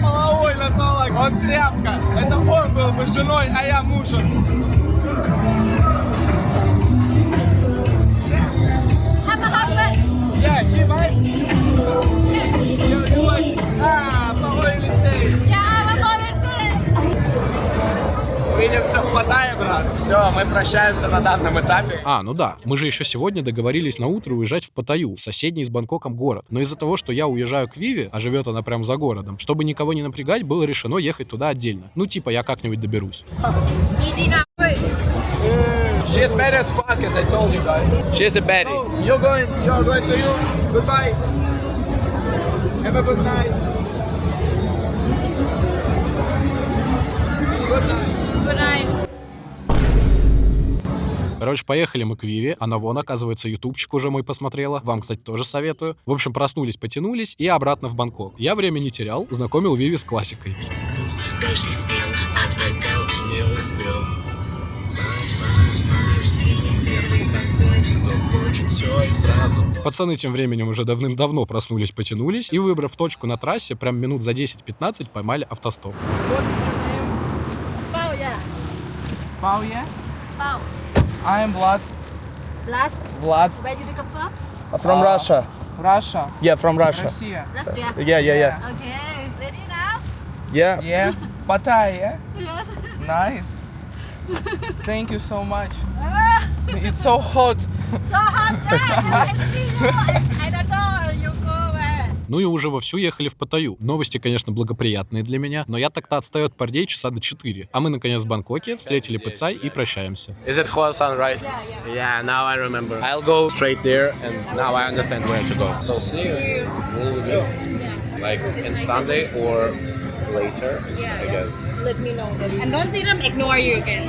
половой назвала. Он тряпка. Это он был бы женой, а я мужем. Yeah, he might. You like, плохой Елисей. Увидимся в Паттайе, брат. Все, мы прощаемся на данном этапе. Ну да, мы же еще сегодня договорились на утро уезжать в Паттайю, соседний с Бангкоком город. Но из-за того, что я уезжаю к Виве, а живет она прям за городом, чтобы никого не напрягать, было решено ехать туда отдельно. Ну типа я как-нибудь доберусь. She's bad as fuck, as I told you guys. She's a baddie. So, you're going to you. Goodbye. Have a good night. Good night. Good night. Короче, поехали мы к Виве. Она вон, оказывается, ютубчик уже мой посмотрела. Вам, кстати, тоже советую. В общем, проснулись, потянулись и обратно в Бангкок. Я время не терял, знакомил Виви с классикой. Каждый смел, опоздал, не успел. Пацаны тем временем уже давным-давно проснулись, потянулись и, выбрав точку на трассе, прям минут за 10-15 поймали автостоп. Bao, yeah? Bao. I am Vlad. Vlad. Where did you come from? From Russia. Russia. Yeah, from Russia. Russia. Russia. Yeah. Okay. Ready now? Yeah. Yeah. Pattaya, yeah? Yes. Nice. Thank you so much. It's so hot. So hot, yeah. I see you. I don't know. You go where? Ну и уже вовсю ехали в Паттайю. Новости, конечно, благоприятные для меня, но я так-то отстаю от парней часа до 4. А мы, наконец, в Бангкоке, встретили Пэцай и прощаемся. Is it Hoa San, right? Yeah, now I remember. I'll go straight there, and now I understand where to go. So see you. Will we go? Like in Sunday or later, I guess. Let me know. And don't let them ignore you again.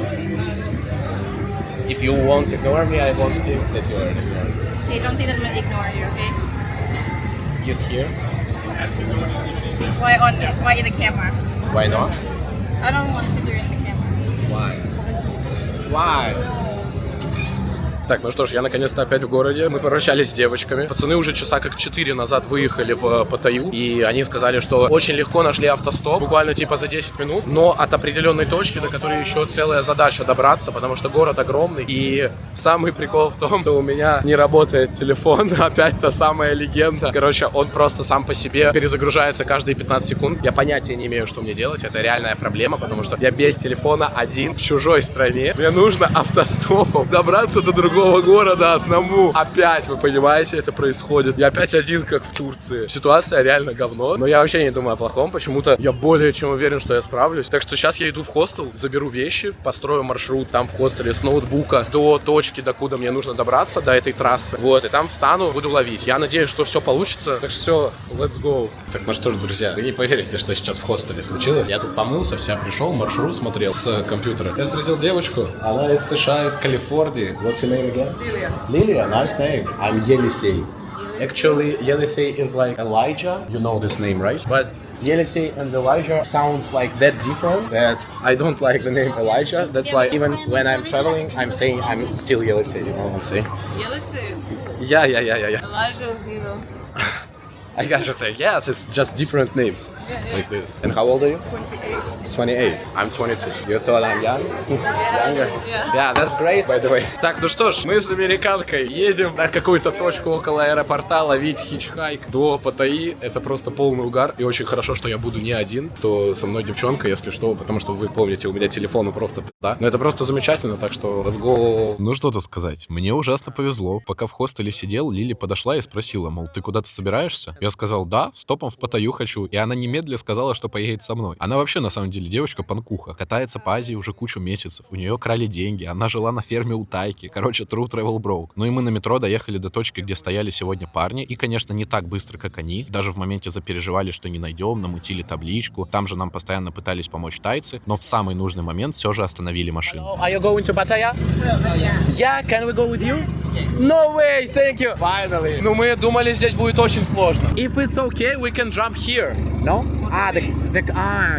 If you won't ignore me, I won't think that you are ignoring me. Okay, don't let them ignore you, okay? He's here. Why in the camera? Why not? I don't want to do it in the camera. Why? Так, ну что ж, я наконец-то опять в городе. Мы попрощались с девочками. Пацаны уже часа как 4 назад выехали в Паттайю. И они сказали, что очень легко нашли автостоп. Буквально типа за 10 минут. Но от определенной точки, до которой еще целая задача добраться. Потому что город огромный. И самый прикол в том, что у меня не работает телефон. Опять та самая легенда. Короче, он просто сам по себе перезагружается каждые 15 секунд. Я понятия не имею, что мне делать. Это реальная проблема. Потому что я без телефона один в чужой стране. Мне нужно автостопом добраться до другого города одному. Опять, вы понимаете, это происходит. Я опять один, как в Турции. Ситуация реально говно. Но я вообще не думаю о плохом. Почему-то я более чем уверен, что я справлюсь. Так что сейчас я иду в хостел, заберу вещи, построю маршрут там в хостеле с ноутбука до точки, докуда мне нужно добраться, до этой трассы. Вот, и там встану, буду ловить. Я надеюсь, что все получится. Так что все, let's go. Так, ну что ж, друзья, вы не поверите, что сейчас в хостеле случилось. Я тут помылся, вся пришел, маршрут смотрел с компьютера. Я встретил девочку. Она из США, из Калифорнии. What's your name again? Lilia, nice name. I'm Yelisei. Actually, Yelisei is like Elijah. You know this name, right? But Yelisei and Elijah sounds like that different that I don't like the name Elijah. That's why even when I'm traveling, I'm saying I'm still Yelisei. You know what I'm saying? Yelisei is Yeah. Elijah, you know. I got you say, yes, it's just different names. Like this. And how old are you? 28. I'm 22. You thought I'm young? Younger? Yeah, that's great, by the way. Так, ну что ж, мы с американкой едем на какую-то точку около аэропорта ловить хичхайк до Паттайи. Это просто полный угар. И очень хорошо, что я буду не один, то со мной девчонка, если что, потому что вы помните, у меня телефон просто пизда. Но это просто замечательно, так что let's go. Ну что тут сказать, мне ужасно повезло. Пока в хостеле сидел, Лили подошла и спросила, мол, ты куда-то собираешься? Я сказал, да, стопом в Паттайю хочу. И она немедленно сказала, что поедет со мной. Она вообще на самом деле девочка-панкуха. Катается по Азии уже кучу месяцев. У нее крали деньги. Она жила на ферме у Тайки. Короче, true travel broke. Ну и мы на метро доехали до точки, где стояли сегодня парни. И, конечно, не так быстро, как они. Даже в моменте запереживали, что не найдем, намутили табличку. Там же нам постоянно пытались помочь тайцы. Но в самый нужный момент все же остановили машину. Are you going to Pattaya? Yeah, can we go with you? No way, thank you. Finally. Ну мы думали, здесь будет очень сложно. If it's okay, we can jump here. No?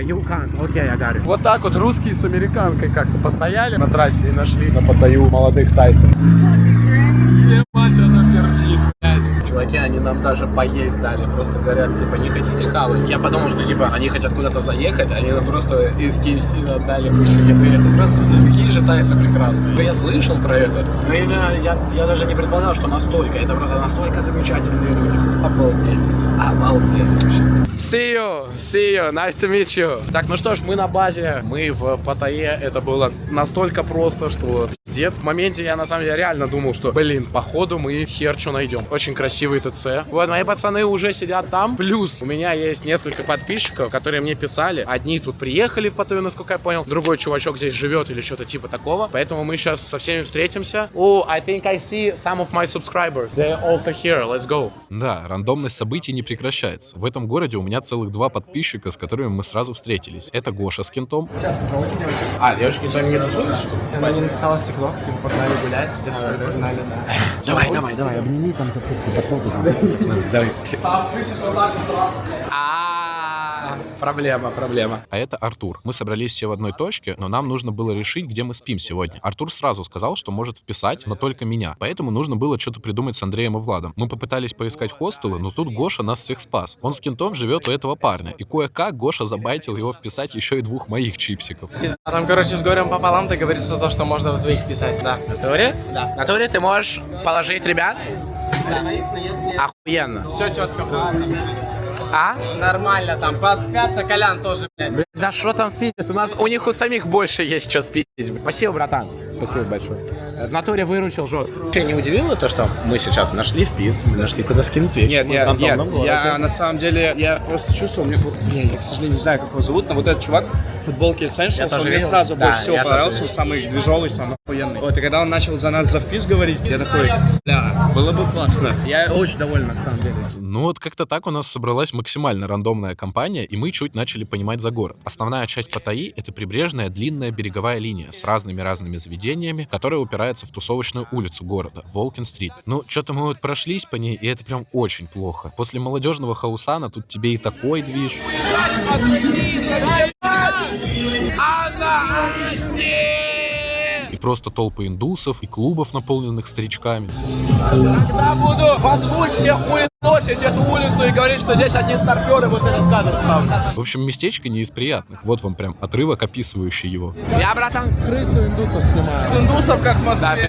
You can't. Okay, I got it. Вот так вот русские с американкой как-то постояли на трассе и нашли на Паттайю молодых тайцев. Ебать, она пердит, блядь. Чуваки, они нам даже поесть дали. Просто говорят, типа, не хотите хавать. Я подумал, что, типа, они хотят куда-то заехать, они нам просто из KFC отдали кучу еды. Это просто какие же тайцы прекрасные. Я слышал про это, но я даже не предполагал, что настолько. Это просто настолько замечательные люди. Обалдеть. Обалдеть вообще. See you, nice to meet you. Так, ну что ж, мы на базе, мы в Паттайе. Это было настолько просто, что пиздец. В моменте я на самом деле реально думал, что, блин, походу мы хер что найдем. Очень красивый ТЦ. Вот, мои пацаны уже сидят там. Плюс у меня есть несколько подписчиков, которые мне писали. Одни тут приехали в Паттайю, насколько я понял. Другой чувачок здесь живет или что-то типа такого. Поэтому мы сейчас со всеми встретимся. Oh, I think I see some of my subscribers. They're also here. Let's go. Да, рандомность событий не прекращается. В этом городе у меня целых 2 подписчика, с которыми мы сразу встретились. Это Гоша с кентом. А, девушки с вами не тусуются, что ли? Она не написала в ТикТок, типа, погнали гулять. Погнали, да. Давай, обними там за попку, потрогай. Давай. Там слышишь, вот так вот. Проблема. А это Артур. Мы собрались все в одной точке, но нам нужно было решить, где мы спим сегодня. Артур сразу сказал, что может вписать, но только меня. Поэтому нужно было что-то придумать с Андреем и Владом. Мы попытались поискать хостелы, но тут Гоша нас всех спас. Он с кентом живет у этого парня. И кое-как Гоша забайтил его вписать еще и 2 моих чипсиков. А там, короче, с горем пополам договориться то, что можно в 2 писать. Да. На туре? Да. На туре ты можешь положить ребят? Да. Охуенно. Все четко. А? Нормально там, подспятся, Колян тоже, блядь. Да что там спиздить? У них у самих больше есть что спиздить. Спасибо, братан. Спасибо большое. В натуре выручил жестко. Ты не удивило то, что мы сейчас нашли впис, мы нашли куда скинуть вещи? Нет, я на самом деле, я просто чувствовал, я, к сожалению, не знаю, как его зовут, но вот этот чувак в футболке Essentials, он мне сразу больше всего понравился, самый движовый, самый охуенный. Вот, и когда он начал за нас за впис говорить, я такой, бля, было бы классно. Я очень доволен, на самом деле. Ну вот как-то так у нас собралась максимально рандомная компания, и мы чуть начали понимать за город. Основная часть Паттайи — это прибрежная длинная береговая линия с разными заведениями, которая упирается в тусовочную улицу города, Волкин-стрит. Ну, что-то мы вот прошлись по ней, и это прям очень плохо. После молодежного хаусана тут тебе и такой движ. И просто толпы индусов, и клубов, наполненных старичками. Когда буду в озвучке хуесосить эту улицу и говорить, что здесь одни старперы, вот это скажут. В общем, местечко не из приятных. Вот вам прям отрывок, описывающий его. Я, братан, В крысу индусов снимаю. Индусов как в Москве.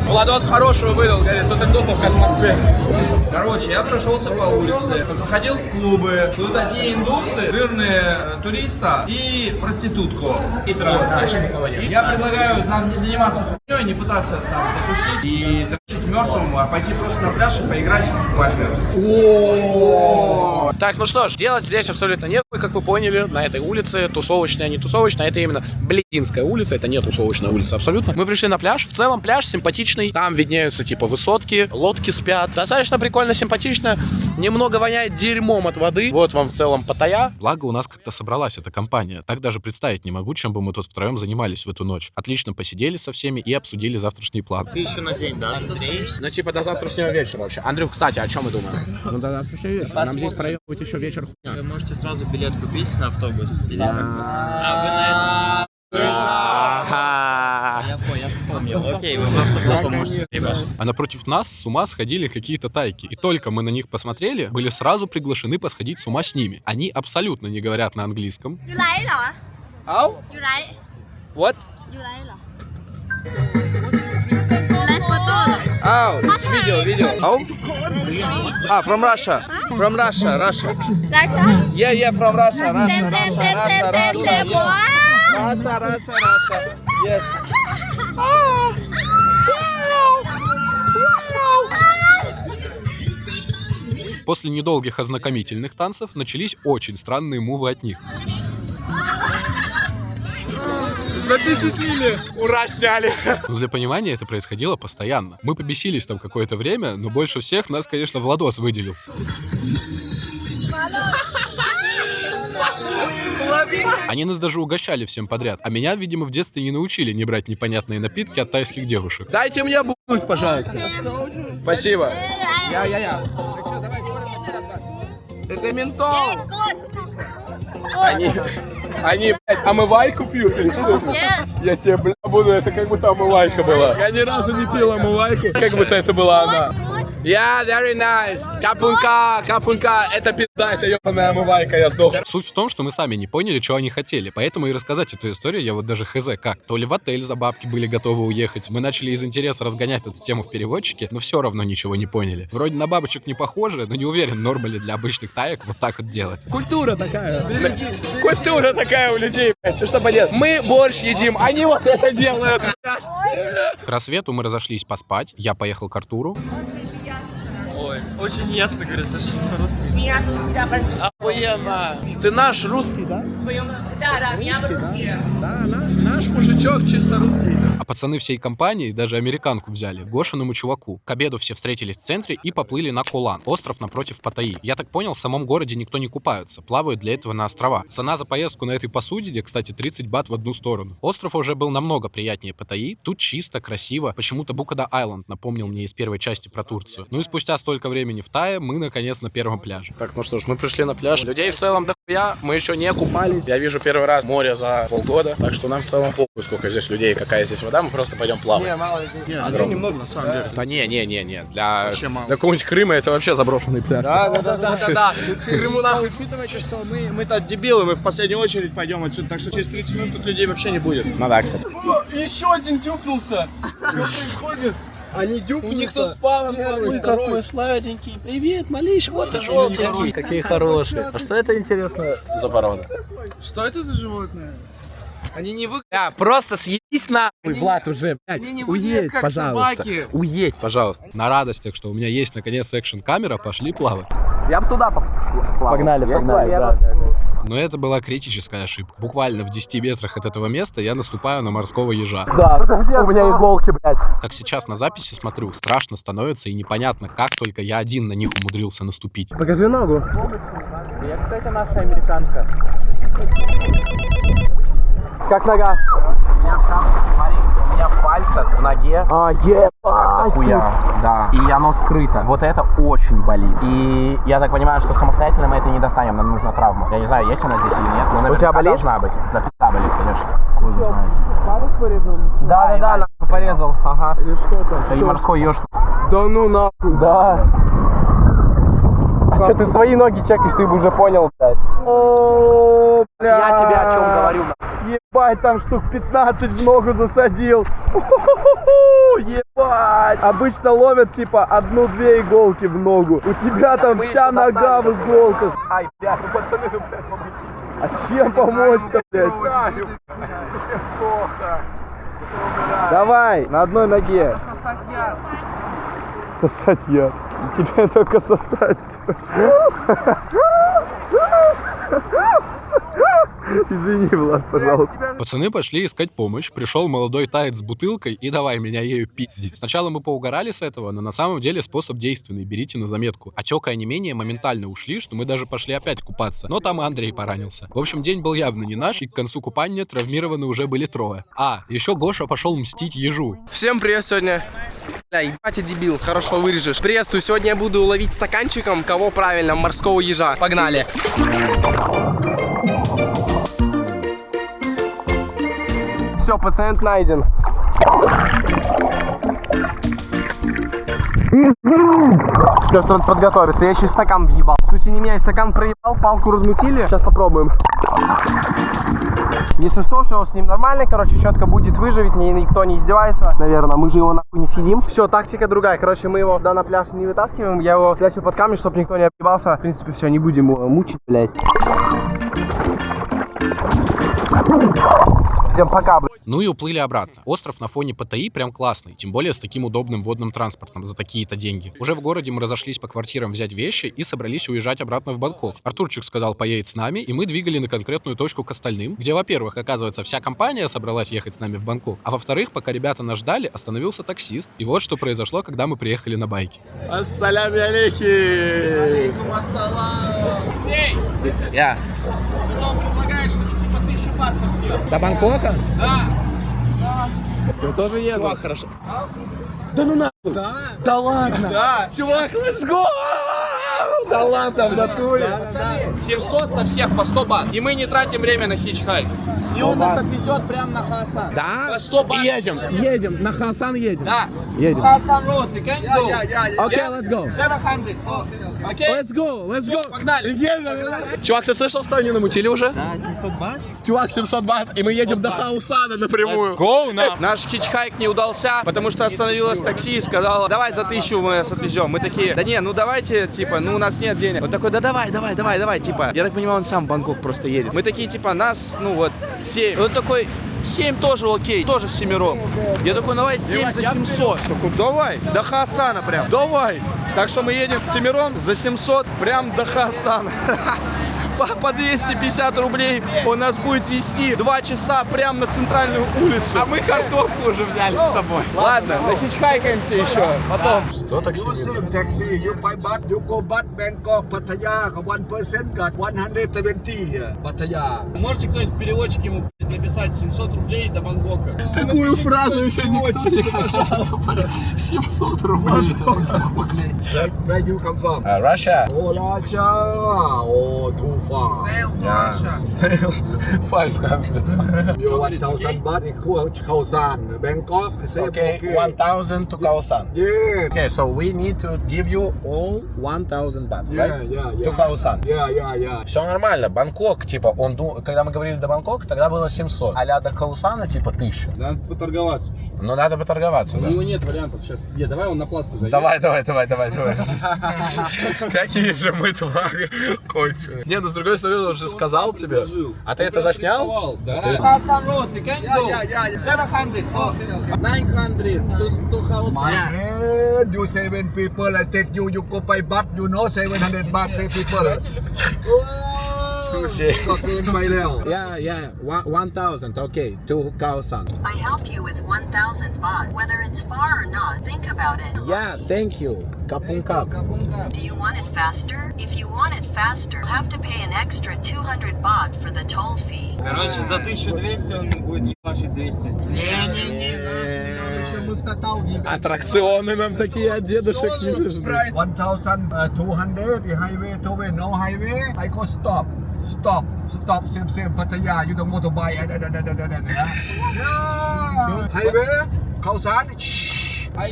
Владос хорошего выдал, говорит, тут индусов как в Москве. Короче, я прошелся по улице, заходил в клубы. Тут одни индусы, жирные туриста и проститутку. И транс. Я предлагаю нам не заниматься хуйней, не пытаться там потусить и дрочить мертвому, а пойти просто на пляж и поиграть в пафер. Так, ну что ж, делать здесь абсолютно нехуй, как вы поняли, на этой улице, тусовочная, не тусовочная, это именно Блединская улица, это не тусовочная улица абсолютно. Мы пришли на пляж, в целом пляж симпатичный, там виднеются типа высотки, лодки спят, достаточно прикольно, симпатично, немного воняет дерьмом от воды, вот вам в целом Паттайя. Благо у нас как-то собралась эта компания, так даже представить не могу, чем бы мы тут втроем занимались в эту ночь. Отлично посидели со всеми и обсудили завтрашний план. Ты еще на день, да? Ну типа до завтрашнего вечера вообще. Андрюх, кстати, о чем мы думаем? Ну до завтрашнего вечера. Нам здесь проебывать еще вечер хуйня. Вы можете сразу билет купить на автобус. Или... А вы на это... Я вспомнил. Окей, вы в автостоп можете съебать. А напротив нас с ума сходили какие-то тайки. И только мы на них посмотрели, были сразу приглашены посходить с ума с ними. Они абсолютно не говорят на английском. You like เหรอ How? You like What? You like เหรอ You like photo เหรอ Oh, it's video. Oh? Ah, from Russia. From Russia. Russia Yeah, from Russia. Same Russia. Yes. После недолгих ознакомительных танцев начались очень странные мувы от них. Запечатлили! Ура, сняли! Но для понимания это происходило постоянно. Мы побесились там какое-то время, но больше всех нас, конечно, Владос выделился. Они нас даже угощали всем подряд. А меня, видимо, в детстве не научили не брать непонятные напитки от тайских девушек. Дайте мне бутылку, пожалуйста. Спасибо. Я. Это ментол. Они, блядь, омывайку пьют или что? Я тебе, бля, буду, это как будто омывайка была. Я ни разу не пил омывайку, как будто это была она. Yeah, very nice. Капунка. Это пизда, это ебаная омывайка, я сдох. Суть в том, что мы сами не поняли, что они хотели. Поэтому и рассказать эту историю я вот даже хз как. То ли в отель за бабки были готовы уехать. Мы начали из интереса разгонять эту тему в переводчике, но все равно ничего не поняли. Вроде на бабочек не похоже, но не уверен, норма ли для обычных таек вот так вот делать. Культура такая. Культура такая у людей, блядь. Ты что, понятно? Мы борщ едим, они вот это делают. К рассвету мы разошлись поспать. Я поехал к Артуру. Ой, очень ясно говорю, сошли по-русски. Охуенно. Ты наш русский, да? Да, я русский. Да, наш мужичок чисто русский. А пацаны всей компании даже американку взяли, Гошиному чуваку. К обеду все встретились в центре и поплыли на Колан, остров напротив Паттайи. Я так понял, в самом городе никто не купаются, плавают для этого на острова. Цена за поездку на этой посудине, кстати, 30 бат в одну сторону. Остров уже был намного приятнее Паттайи, тут чисто, красиво. Почему-то Букада Айленд напомнил мне из первой части про Турцию. Ну и спустя столько времени в Тае мы, наконец, на первом пляже. Так, ну что ж, мы пришли на пляж. Людей в целом дохуя, мы еще не купались. Я вижу первый раз море за полгода, так что нам в целом похуй, сколько здесь людей, какая здесь вода, мы просто пойдем плавать. Не, мало людей. Людей немного, на самом деле. Да не. Для какого-нибудь Крыма это вообще заброшенный пляж. Да. Крыму нахуй. Учитывайте, что мы-то дебилы, мы в последнюю очередь пойдем отсюда, так что через 30 минут тут людей вообще не будет. Ну да, кстати. Еще один дюпнулся. Что происходит? Они дюпнутся. У них тут спавн. Ой, какой сладенький. Привет, малыш, вот ты желтенький. Какие хорошие. А что это, интересно, за порода? Что это за животное? Они не выглядят... Да, просто съебись нахуй, Влад, уже, блядь. Уедь, пожалуйста. Уедь, пожалуйста. На радостях, что у меня есть, наконец, экшн-камера, пошли плавать. Я бы туда погнали. Да. Но это была критическая ошибка. Буквально в 10 метрах от этого места я наступаю на морского ежа. Да, у меня иголки, блядь. Как сейчас на записи смотрю, страшно становится и непонятно, как только я один на них умудрился наступить. Покажи ногу. Я, кстати, наша американка. Как нога? У меня смотри, у меня в пальцах, в ноге. Хуя, да. И оно скрыто. Вот это очень болит. И я так понимаю, что самостоятельно мы это не достанем, нам нужна травма. Я не знаю, есть она здесь или нет, но наверняка у тебя болит? Должна быть. Да, пизда болит, конечно. Хуй знает. Палец порезал? Да, порезал. Ага. Или что там? Это и морской еж. Да ну нахуй. Да. А что ты свои ноги чекаешь, ты бы уже понял, блядь. О, бля. Я тебе о чем говорю. Ебать, там штук 15 в ногу засадил. Ебать. Обычно ловят типа 1-2 иголки в ногу. У тебя там вся нога в иголках. Ай, блядь, ну пацаны, ну, блядь, помогите. А чем помочь-то, блядь? Давай, на одной ноге. Сосать яд. Тебе только сосать. Извини, Влад, пожалуйста. Пацаны пошли искать помощь. Пришел молодой таец с бутылкой и давай меня ею пить. Сначала мы поугорали с этого, но на самом деле способ действенный. Берите на заметку. Отек и онемение моментально ушли, что мы даже пошли опять купаться. Но там и Андрей поранился. В общем, день был явно не наш, и к концу купания травмированы уже были трое. А, еще Гоша пошел мстить ежу. Всем привет сегодня. Бля, ебать я дебил, хорошо вырежешь. Приветствую, сегодня я буду ловить стаканчиком, кого правильно, морского ежа. Погнали. Все, пациент найден. Сейчас надо подготовиться, я еще стакан въебал. В сути, не меня стакан проебал, палку размутили. Сейчас попробуем. Если что, все с ним нормально, короче, четко будет выживет, никто не издевается. Наверное, мы же его нахуй не съедим. Все, тактика другая. Короче, мы его на пляж не вытаскиваем, я его прячу под камень, чтобы никто не объебался. В принципе, все, не будем его мучить, блядь. Всем пока, блядь. Ну и уплыли обратно. Остров на фоне Паттайи прям классный, тем более с таким удобным водным транспортом за такие-то деньги. Уже в городе мы разошлись по квартирам взять вещи и собрались уезжать обратно в Бангкок. Артурчик сказал, поедет с нами, и мы двигали на конкретную точку к остальным, где, во-первых, оказывается, вся компания собралась ехать с нами в Бангкок, а во-вторых, пока ребята нас ждали, остановился таксист. И вот что произошло, когда мы приехали на байке. Ассаляму алейкум. Алейкум ассалам. Сей! Я. Потом предлагаешь, что типа 1000 баксов все. До Бангкока? Да. Ты тоже еду? Чувак, хорошо. Да ну нахуй. Да? Да ладно. Да. Чувак, let's go. Да ладно, в натуре. Пацаны, 700 со всех по 100 бат. И мы не тратим время на хичхайк. И он нас отвезет прямо на Хаасан. Да? По 100 бат. Едем. На Хаасан едем. Да. Едем. Хаасан road, we can go. Окей, let's go. 700. Окей? Let's go. Погнали. Чувак, ты слышал, что они намутили уже? Да, 700 бат. Чувак, 700 бат, и мы едем до Хаусана напрямую. Let's go now. Наш хичхайк не удался, потому что остановилось такси и сказала, давай за 1000 мы вас отвезем. Мы такие, да не, ну давайте, типа, ну у нас нет денег. Он такой, да давай, типа. Я так понимаю, он сам в Бангкок просто едет. Мы такие, типа, нас, ну вот, 7. Он такой, 7 тоже окей, тоже всемиром. Я такой, давай 7 за 700. Такой, давай, до Хаасана прям, давай. Так что мы едем с семером за 700 прям до Хаасана. По 250 рублей он нас будет вести 2 часа прям на центральную улицу. А мы картошку уже взяли с собой. Ладно, нахичхайкаемся еще, потом. Что такси? Taxi, you buy bus, you go bus Bangkok, Pattaya, 1% got 170 Pattaya. Можете кто-нибудь переводчик ему написать 700 рублей до Бангкока? Такую фразу еще никто не хотел. 700 рублей. Where you come from? Russia. Oh, Russia. Oh, too far. Sail for Russia. Sail 500. You 1,000 baht equal Khao Bangkok. Okay, 1,000 to Khao. Yeah. Okay, so we need to give you all 1,000 baht, right? Yeah. To Khao. Yeah. Все нормально. Бангкок, типа, когда мы говорили до Бангкока, тогда было 700. А до Хаусана, типа, 1000. Надо поторговаться. Ну, надо поторговаться, да. У него нет вариантов сейчас. Давай он на платку зайдет. Давай. Какие же мы твари конченые. Не, ну с другой стороны, он уже сказал тебе. А ты это заснял? Да. Hasan road, we can go. 700. 900 to Hasan. My friend, you 7 people, I take you go by bus, you know 700 baht, 7 people. Yeah, 1,000, okay, to Khao. I help you with 1,000 baht. Whether it's far or not, think about it. Yeah, thank you. Kapung kap. Do you want it faster? If you want it faster, you'll have to pay an extra 200 baht for the toll fee. Короче, за 1200 он будет ебашить 200. Не. Мы в тотал въебем. Аттракционы нам такие от дедушек не нужны. 1,200, the highway to way, no highway, I go stop, same Pattaya, you don't motorbike, yeah. Highway, Khao San, I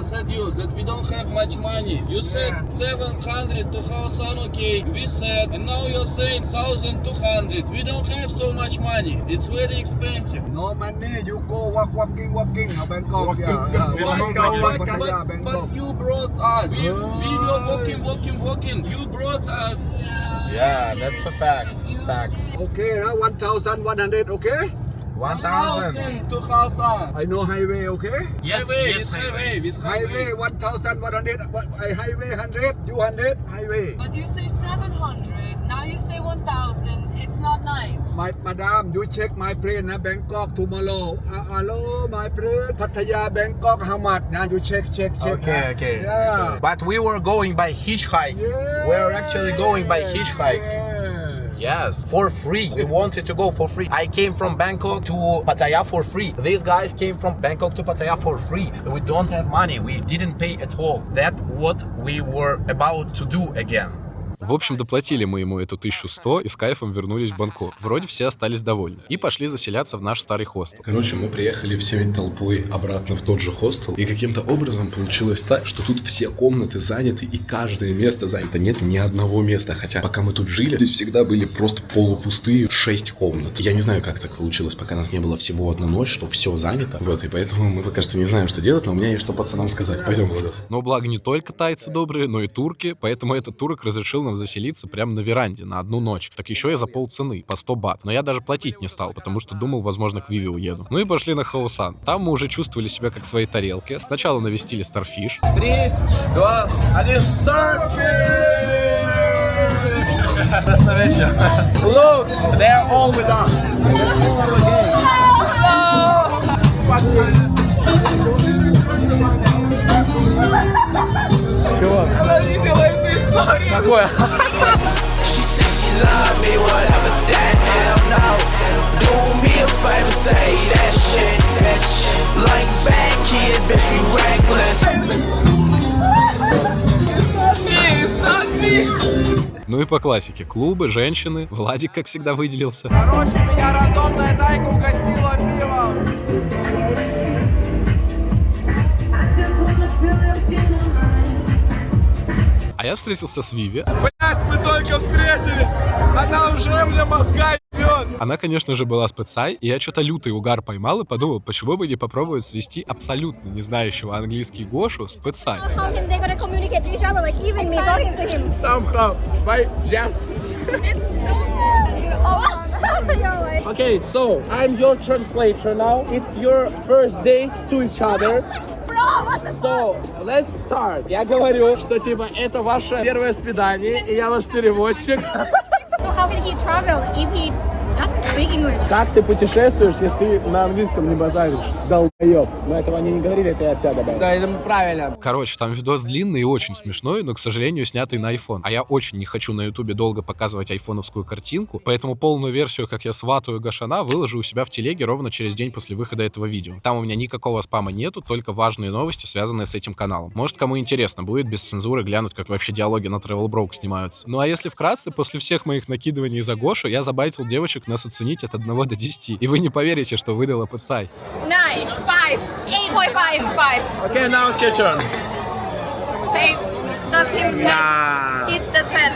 said you that we don't have much money. You said 700 to Hasan, okay. We said, and now you're saying 1,200. We don't have so much money. It's very expensive. No money, you go walking, Bangkok, But you brought us. We were walking. You brought us. Yeah, that's a fact. Okay, 1,100, okay? 1,000 to Hasan. I know highway, okay? Yes, highway. Highway 1,100, highway 100, you 100, highway. But you say 700, now you say 1,000. It's not nice. Madam, you check my plane, Bangkok tomorrow. Hello, my plane, Pattaya, Bangkok, how much? Now you check. Okay. Yeah. But we were going by hitchhike. Yeah. We were actually going by hitchhike. Yes, for free. We wanted to go for free. I came from Bangkok to Pattaya for free. These guys came from Bangkok to Pattaya for free. We don't have money. We didn't pay at all. That's what we were about to do again. В общем, доплатили мы ему эту 1100 и с кайфом вернулись в Бангкок. Вроде все остались довольны. И пошли заселяться в наш старый хостел. Короче, мы приехали всей толпой обратно в тот же хостел, и каким-то образом получилось так, что тут все комнаты заняты, и каждое место занято. Нет ни одного места, хотя пока мы тут жили, здесь всегда были просто полупустые 6 комнат. Я не знаю, как так получилось, пока нас не было всего одна ночь, что все занято. Вот, и поэтому мы пока что не знаем, что делать, но у меня есть что пацанам сказать. Пойдем, Владос. Но благо не только тайцы добрые, но и турки, поэтому этот турок разрешил нам заселиться прямо на веранде на одну ночь. Так еще и за полцены, по 100 бат. Но я даже платить не стал, потому что думал, возможно, к Виве уеду. Ну и пошли на Хаусан. Там мы уже чувствовали себя как в своей тарелке. Сначала навестили Starfish. 3, 2, 1, Starfish! Look, they're all with us. Чего? Она видела эту историю. Какое? Ну и по классике. Клубы, женщины. Владик, как всегда, выделился. Короче, меня рандомная тайка угостила пивом. А я встретился с Виви. Блять, мы только встретились. Она уже мне мозга ебет. Она, конечно же, была спецай, и я что-то лютый угар поймал и подумал, почему бы не попробовать свести абсолютно не знающего английский Гошу с спецай. How can they gonna communicate to each other, like even me talking to him? Somehow, by just. Okay, so I'm your translator now. It's your first date to each other. So, let's start. Я говорю, что типа это ваше первое свидание, и я ваш переводчик. So how can he travel if he doesn't speak English? Как ты путешествуешь, если ты на английском не базаришь? Долбоёб. Но этого они не говорили, это я от себя добавил. Да, это правильно. Короче, там видос длинный и очень смешной, но, к сожалению, снятый на iPhone. А я очень не хочу на ютубе долго показывать айфоновскую картинку, поэтому полную версию, как я сватаю Гошана, выложу у себя в телеге ровно через день после выхода этого видео. Там у меня никакого спама нету, только важные новости, связанные с этим каналом. Может, кому интересно будет без цензуры глянуть, как вообще диалоги на Travel Broke снимаются. Ну а если вкратце, после всех моих накидываний за Гошу, я забайтил девочек нас оценить от 1 до 10. И вы не поверите, что выдала пацай. 9, 5, 8.5, 5. Okay, now it's your turn. Say, just him 10. Nah. He's the 10.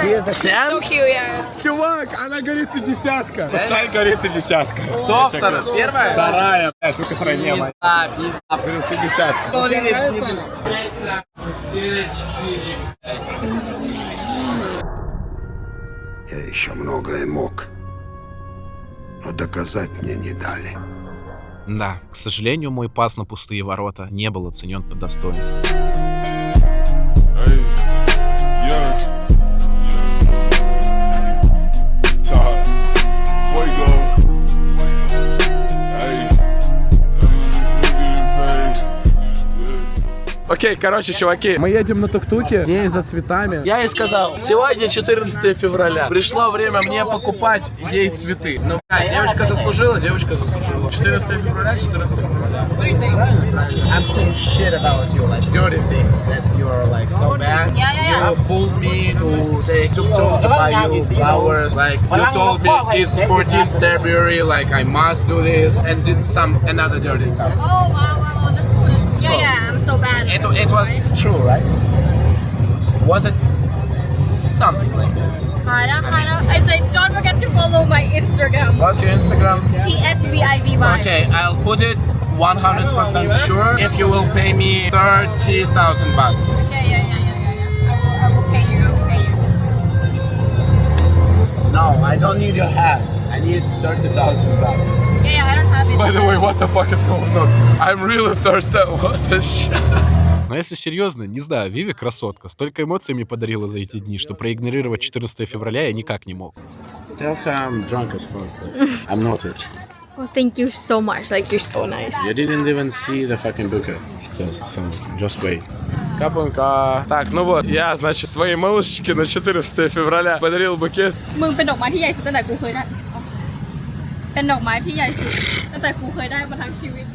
He's the 10? So cute, yeah. Чувак, она говорит, ты десятка. Пацан говорит, ты десятка. Кто вторая? Первая? Вторая. Только вторая не моя. Говорит, ты десятка. Тебе нравится она? Я еще многое мог, но доказать мне не дали. Да, к сожалению, мой пас на пустые ворота не был оценен по достоинству. Окей, короче, чуваки, мы едем на тук-туке, ей за цветами. Я ей сказал, сегодня 14 февраля, пришло время мне покупать ей цветы. Ну, девочка заслужила, девочка заслужила. 14 февраля, 14 февраля. I'm saying shit about you, like dirty things that you are like so bad. You fooled me to take tuk-tuk to buy you flowers. Like you told me it's 14th February, like I must do this, and did another dirty stuff. Oh, wow. Yeah, I'm so bad. It was true, right? Was it something like this? Kinda. I say don't forget to follow my Instagram. What's your Instagram? TSVIVY. Okay, I'll put it 100% sure if you will pay me 30,000 baht. Yeah. I will pay you. No, I don't need your hat. I need 30,000 baht. Yeah, I don't have it. By the way, what the fuck is going on? I'm really thirsty. What the shit? Но если серьезно, не знаю, Виви красотка. Столько эмоций мне подарила за эти дни, что проигнорировать 14 февраля я никак не мог. Tell her I'm drunk as fuck. I'm not rich. Well, thank you so much. Like, you're so nice. You didn't even see the fucking bouquet still, so just wait. Капунка. Так, ну вот, я, значит, своей малышечке на 14 февраля подарил букет. มึงเป็นดอกไม้ที่ใหญ่สุดตั้งแต่กูเคยได้ เป็นดอกไม้ที่ใหญ่สุดตั้งแต่กูเคยได้มาทั้งชีวิต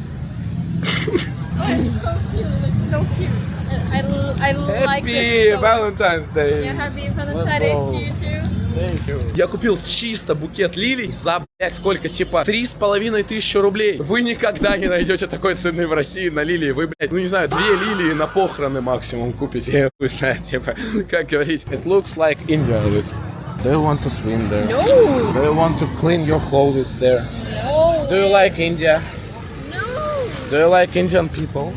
Oh, it's so cute. Like, so cute. I like this. Happy So Valentine's Day. yeah, happy Valentine's Day to you too. Thank you. Я купил чисто букет лилий за, блядь, сколько? Типа 3500 рублей. Вы никогда не найдете такой цены в России на лилии. Вы, блядь, ну не знаю, 2 лилии на похороны максимум купите. Я хуй знаю, типа, как говорить. It looks like India. Do you want to swim there? No. Do you want to clean your clothes there? No. Do you like India? No. Do you like Indian people?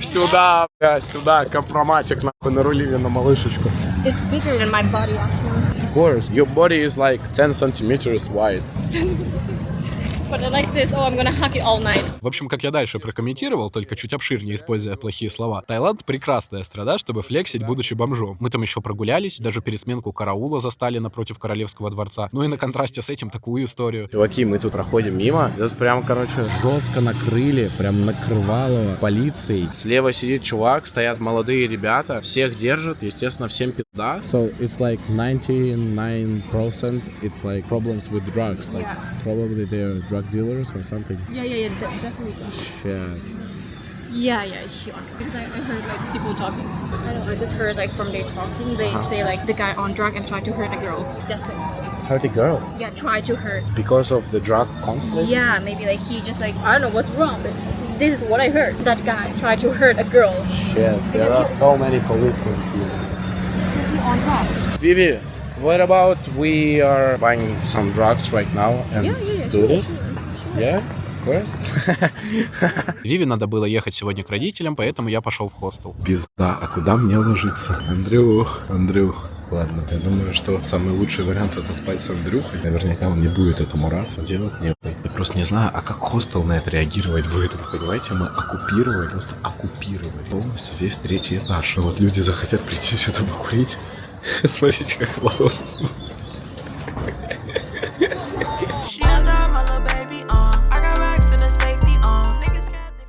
Сюда, бля, сюда, компроматик нахуй нарулили на малышечку. It's bigger than my body actually. Of course, your body is like 10 centimeters wide. But I like this. Oh, I'm gonna hug it all night. В общем, как я дальше прокомментировал, только чуть обширнее используя плохие слова, Таиланд — прекрасная страна, чтобы флексить, будучи бомжом. Мы там еще прогулялись, даже пересменку караула застали напротив Королевского дворца. Ну и на контрасте с этим такую историю. Чуваки, мы тут проходим мимо, тут прям, короче, жестко накрыли, прям накрывало полицией. Слева сидит чувак, стоят молодые ребята, всех держат, естественно, всем пизда. So it's like 99% it's like problems with drugs, like probably they're drug dealers or something. Yeah, definitely. Shit. Yeah, sure. Because I heard like people talking. I don't know. I just heard like from their talking, they say like the guy on drug and tried to hurt a girl. That's it. Hurt a girl? Yeah, try to hurt. Because of the drug conflict? Yeah, maybe like he just like I don't know what's wrong, but this is what I heard. That guy tried to hurt a girl. Shit, there are so many policemen here. Because he on drug. Vivi, what about we are buying some drugs right now and do this? Yeah, of course. Виви надо было ехать сегодня к родителям, поэтому я пошел в хостел. Пизда, а куда мне ложиться? Андрюх. Ладно, я думаю, что самый лучший вариант — это спать с Андрюхой. Наверняка он не будет этому рад, делать нет. Я просто не знаю, а как хостел на это реагировать будет. Вы понимаете, мы оккупировали полностью весь 3-й этаж. И вот люди захотят прийти сюда покурить. Смотрите, как Владос уснул.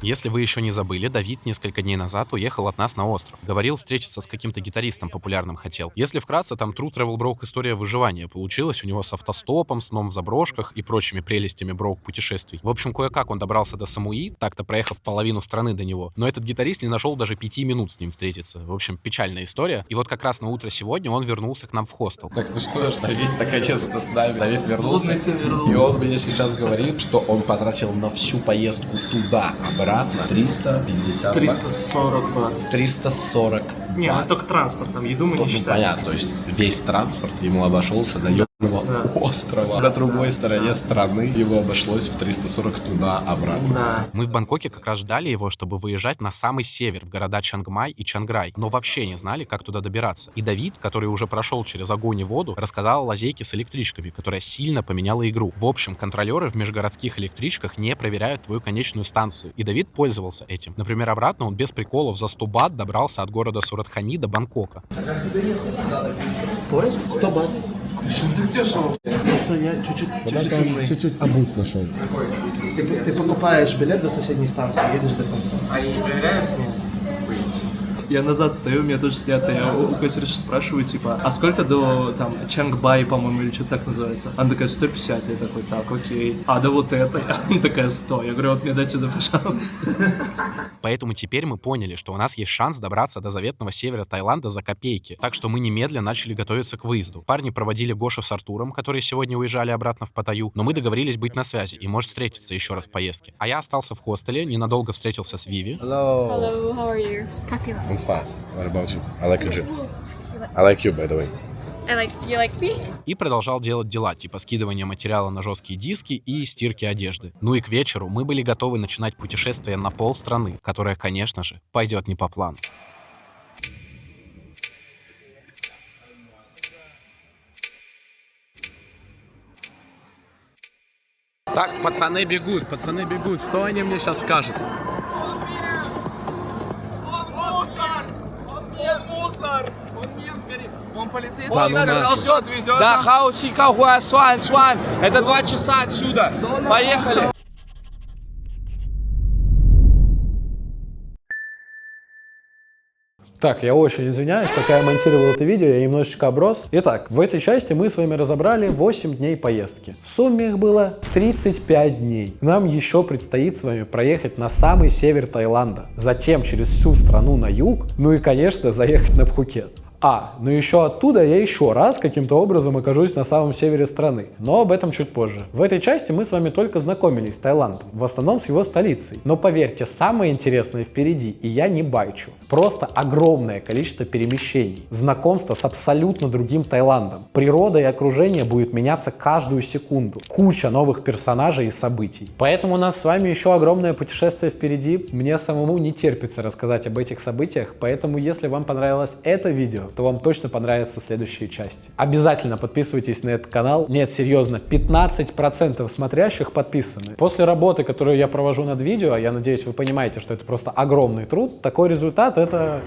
Если вы еще не забыли, Давид несколько дней назад уехал от нас на остров. Говорил, встретиться с каким-то гитаристом популярным хотел. Если вкратце, там True Travel Broke история выживания получилась у него с автостопом, сном в заброшках и прочими прелестями Broke путешествий. В общем, кое-как он добрался до Самуи, так-то проехав половину страны до него. Но этот гитарист не нашел даже 5 минут с ним встретиться. В общем, печальная история. И вот как раз на утро сегодня он вернулся к нам в хостел. Так, ну что ж, Давид наконец-то с нами. Давид вернулся. И он мне сейчас говорит, что он потратил на всю поездку туда-обратно 350 340 бат. 340 Не, ну только транспортом, еду мы не считаем. Понятно, то есть весь транспорт ему обошелся до ебаного острова. На другой стороне страны ему обошлось в 340 туда-обратно. Да. Мы в Бангкоке как раз ждали его, чтобы выезжать на самый север, в города Чангмай и Чанграй, но вообще не знали, как туда добираться. И Давид, который уже прошел через огонь и воду, рассказал о лазейке с электричками, которая сильно поменяла игру. В общем, контролеры в межгородских электричках не проверяют твою конечную станцию, и Давид пользовался этим. Например, обратно он без приколов за 100 бат добрался от города Суратхани до Бангкока. А как ты доехал сюда? Поезд? 100 бат. Почему так дешево? Просто я чуть-чуть обуз нашел. Ты покупаешь билет до соседней станции, едешь до конца. Они не проверяют? Я назад стою, у меня тоже снято, я у кассирши спрашиваю, типа, а сколько до, там, Чангбай, по-моему, или что-то так называется? Она такая, 150, я такой, так, окей. А до вот это? Она такая, 100. Я говорю, вот мне дать сюда, пожалуйста. Поэтому теперь мы поняли, что у нас есть шанс добраться до заветного севера Таиланда за копейки. Так что мы немедленно начали готовиться к выезду. Парни проводили Гошу с Артуром, которые сегодня уезжали обратно в Паттайю, но мы договорились быть на связи и, может, встретиться еще раз в поездке. А я остался в хостеле, ненадолго встретился с Виви. Hello, how are you? Как you? I'm fine. What about you? I like your jeans. I like you, by the way. You like me? И продолжал делать дела, типа скидывания материала на жесткие диски и стирки одежды. Ну и к вечеру мы были готовы начинать путешествие на полстраны, которое, конечно же, пойдет не по плану. Так, пацаны бегут. Что они мне сейчас скажут? Он полицейский. Он сказал, что отвезет. Да, Хаусика Хуасуан, это 2 часа отсюда. Поехали. Так, я очень извиняюсь, пока я монтировал это видео, я немножечко оброс. Итак, в этой части мы с вами разобрали 8 дней поездки. В сумме их было 35 дней. Нам еще предстоит с вами проехать на самый север Таиланда, затем через всю страну на юг, ну и, конечно, заехать на Пхукет. Ну еще оттуда я еще раз каким-то образом окажусь на самом севере страны. Но об этом чуть позже. В этой части мы с вами только знакомились с Таиландом, в основном с его столицей. Но поверьте, самое интересное впереди, и я не байчу. Просто огромное количество перемещений, знакомство с абсолютно другим Таиландом. Природа и окружение будет меняться каждую секунду. Куча новых персонажей и событий. Поэтому у нас с вами еще огромное путешествие впереди. Мне самому не терпится рассказать об этих событиях, поэтому если вам понравилось это видео, то вам точно понравятся следующие части. Обязательно подписывайтесь на этот канал. Нет, серьезно, 15% смотрящих подписаны. После работы, которую я провожу над видео, я надеюсь, вы понимаете, что это просто огромный труд, такой результат это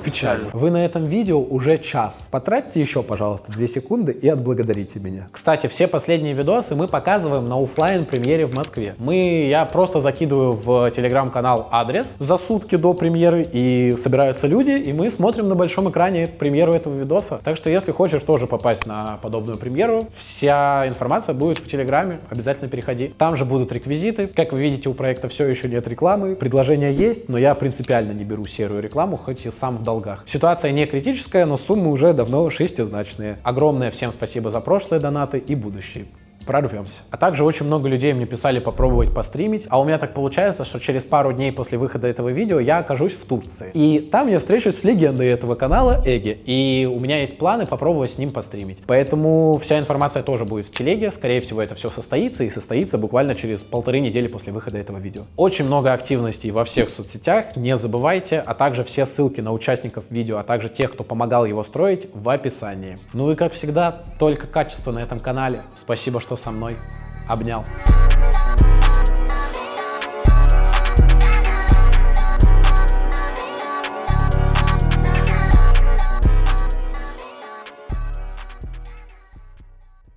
печально. Вы на этом видео уже час. Потратьте еще, пожалуйста, 2 секунды и отблагодарите меня. Кстати, все последние видосы мы показываем на офлайн премьере в Москве. Я просто закидываю в телеграм-канал адрес за сутки до премьеры, и собираются люди, и мы смотрим на большом экране премьеру этого видоса. Так что, если хочешь тоже попасть на подобную премьеру, вся информация будет в телеграме, обязательно переходи. Там же будут реквизиты. Как вы видите, у проекта все еще нет рекламы. Предложения есть, но я принципиально не беру серую рекламу, хоть и сам в долгах. Ситуация не критическая, но суммы уже давно шестизначные. Огромное всем спасибо за прошлые донаты и будущие. Прорвемся. А также очень много людей мне писали попробовать постримить, а у меня так получается, что через пару дней после выхода этого видео я окажусь в Турции. И там я встречусь с легендой этого канала Эги, и у меня есть планы попробовать с ним постримить. Поэтому вся информация тоже будет в телеге, скорее всего это все состоится, и состоится буквально через 1,5 недели после выхода этого видео. Очень много активностей во всех соцсетях, не забывайте, а также все ссылки на участников видео, а также тех, кто помогал его строить, в описании. Ну и как всегда, только качество на этом канале. Спасибо, что со мной. Обнял.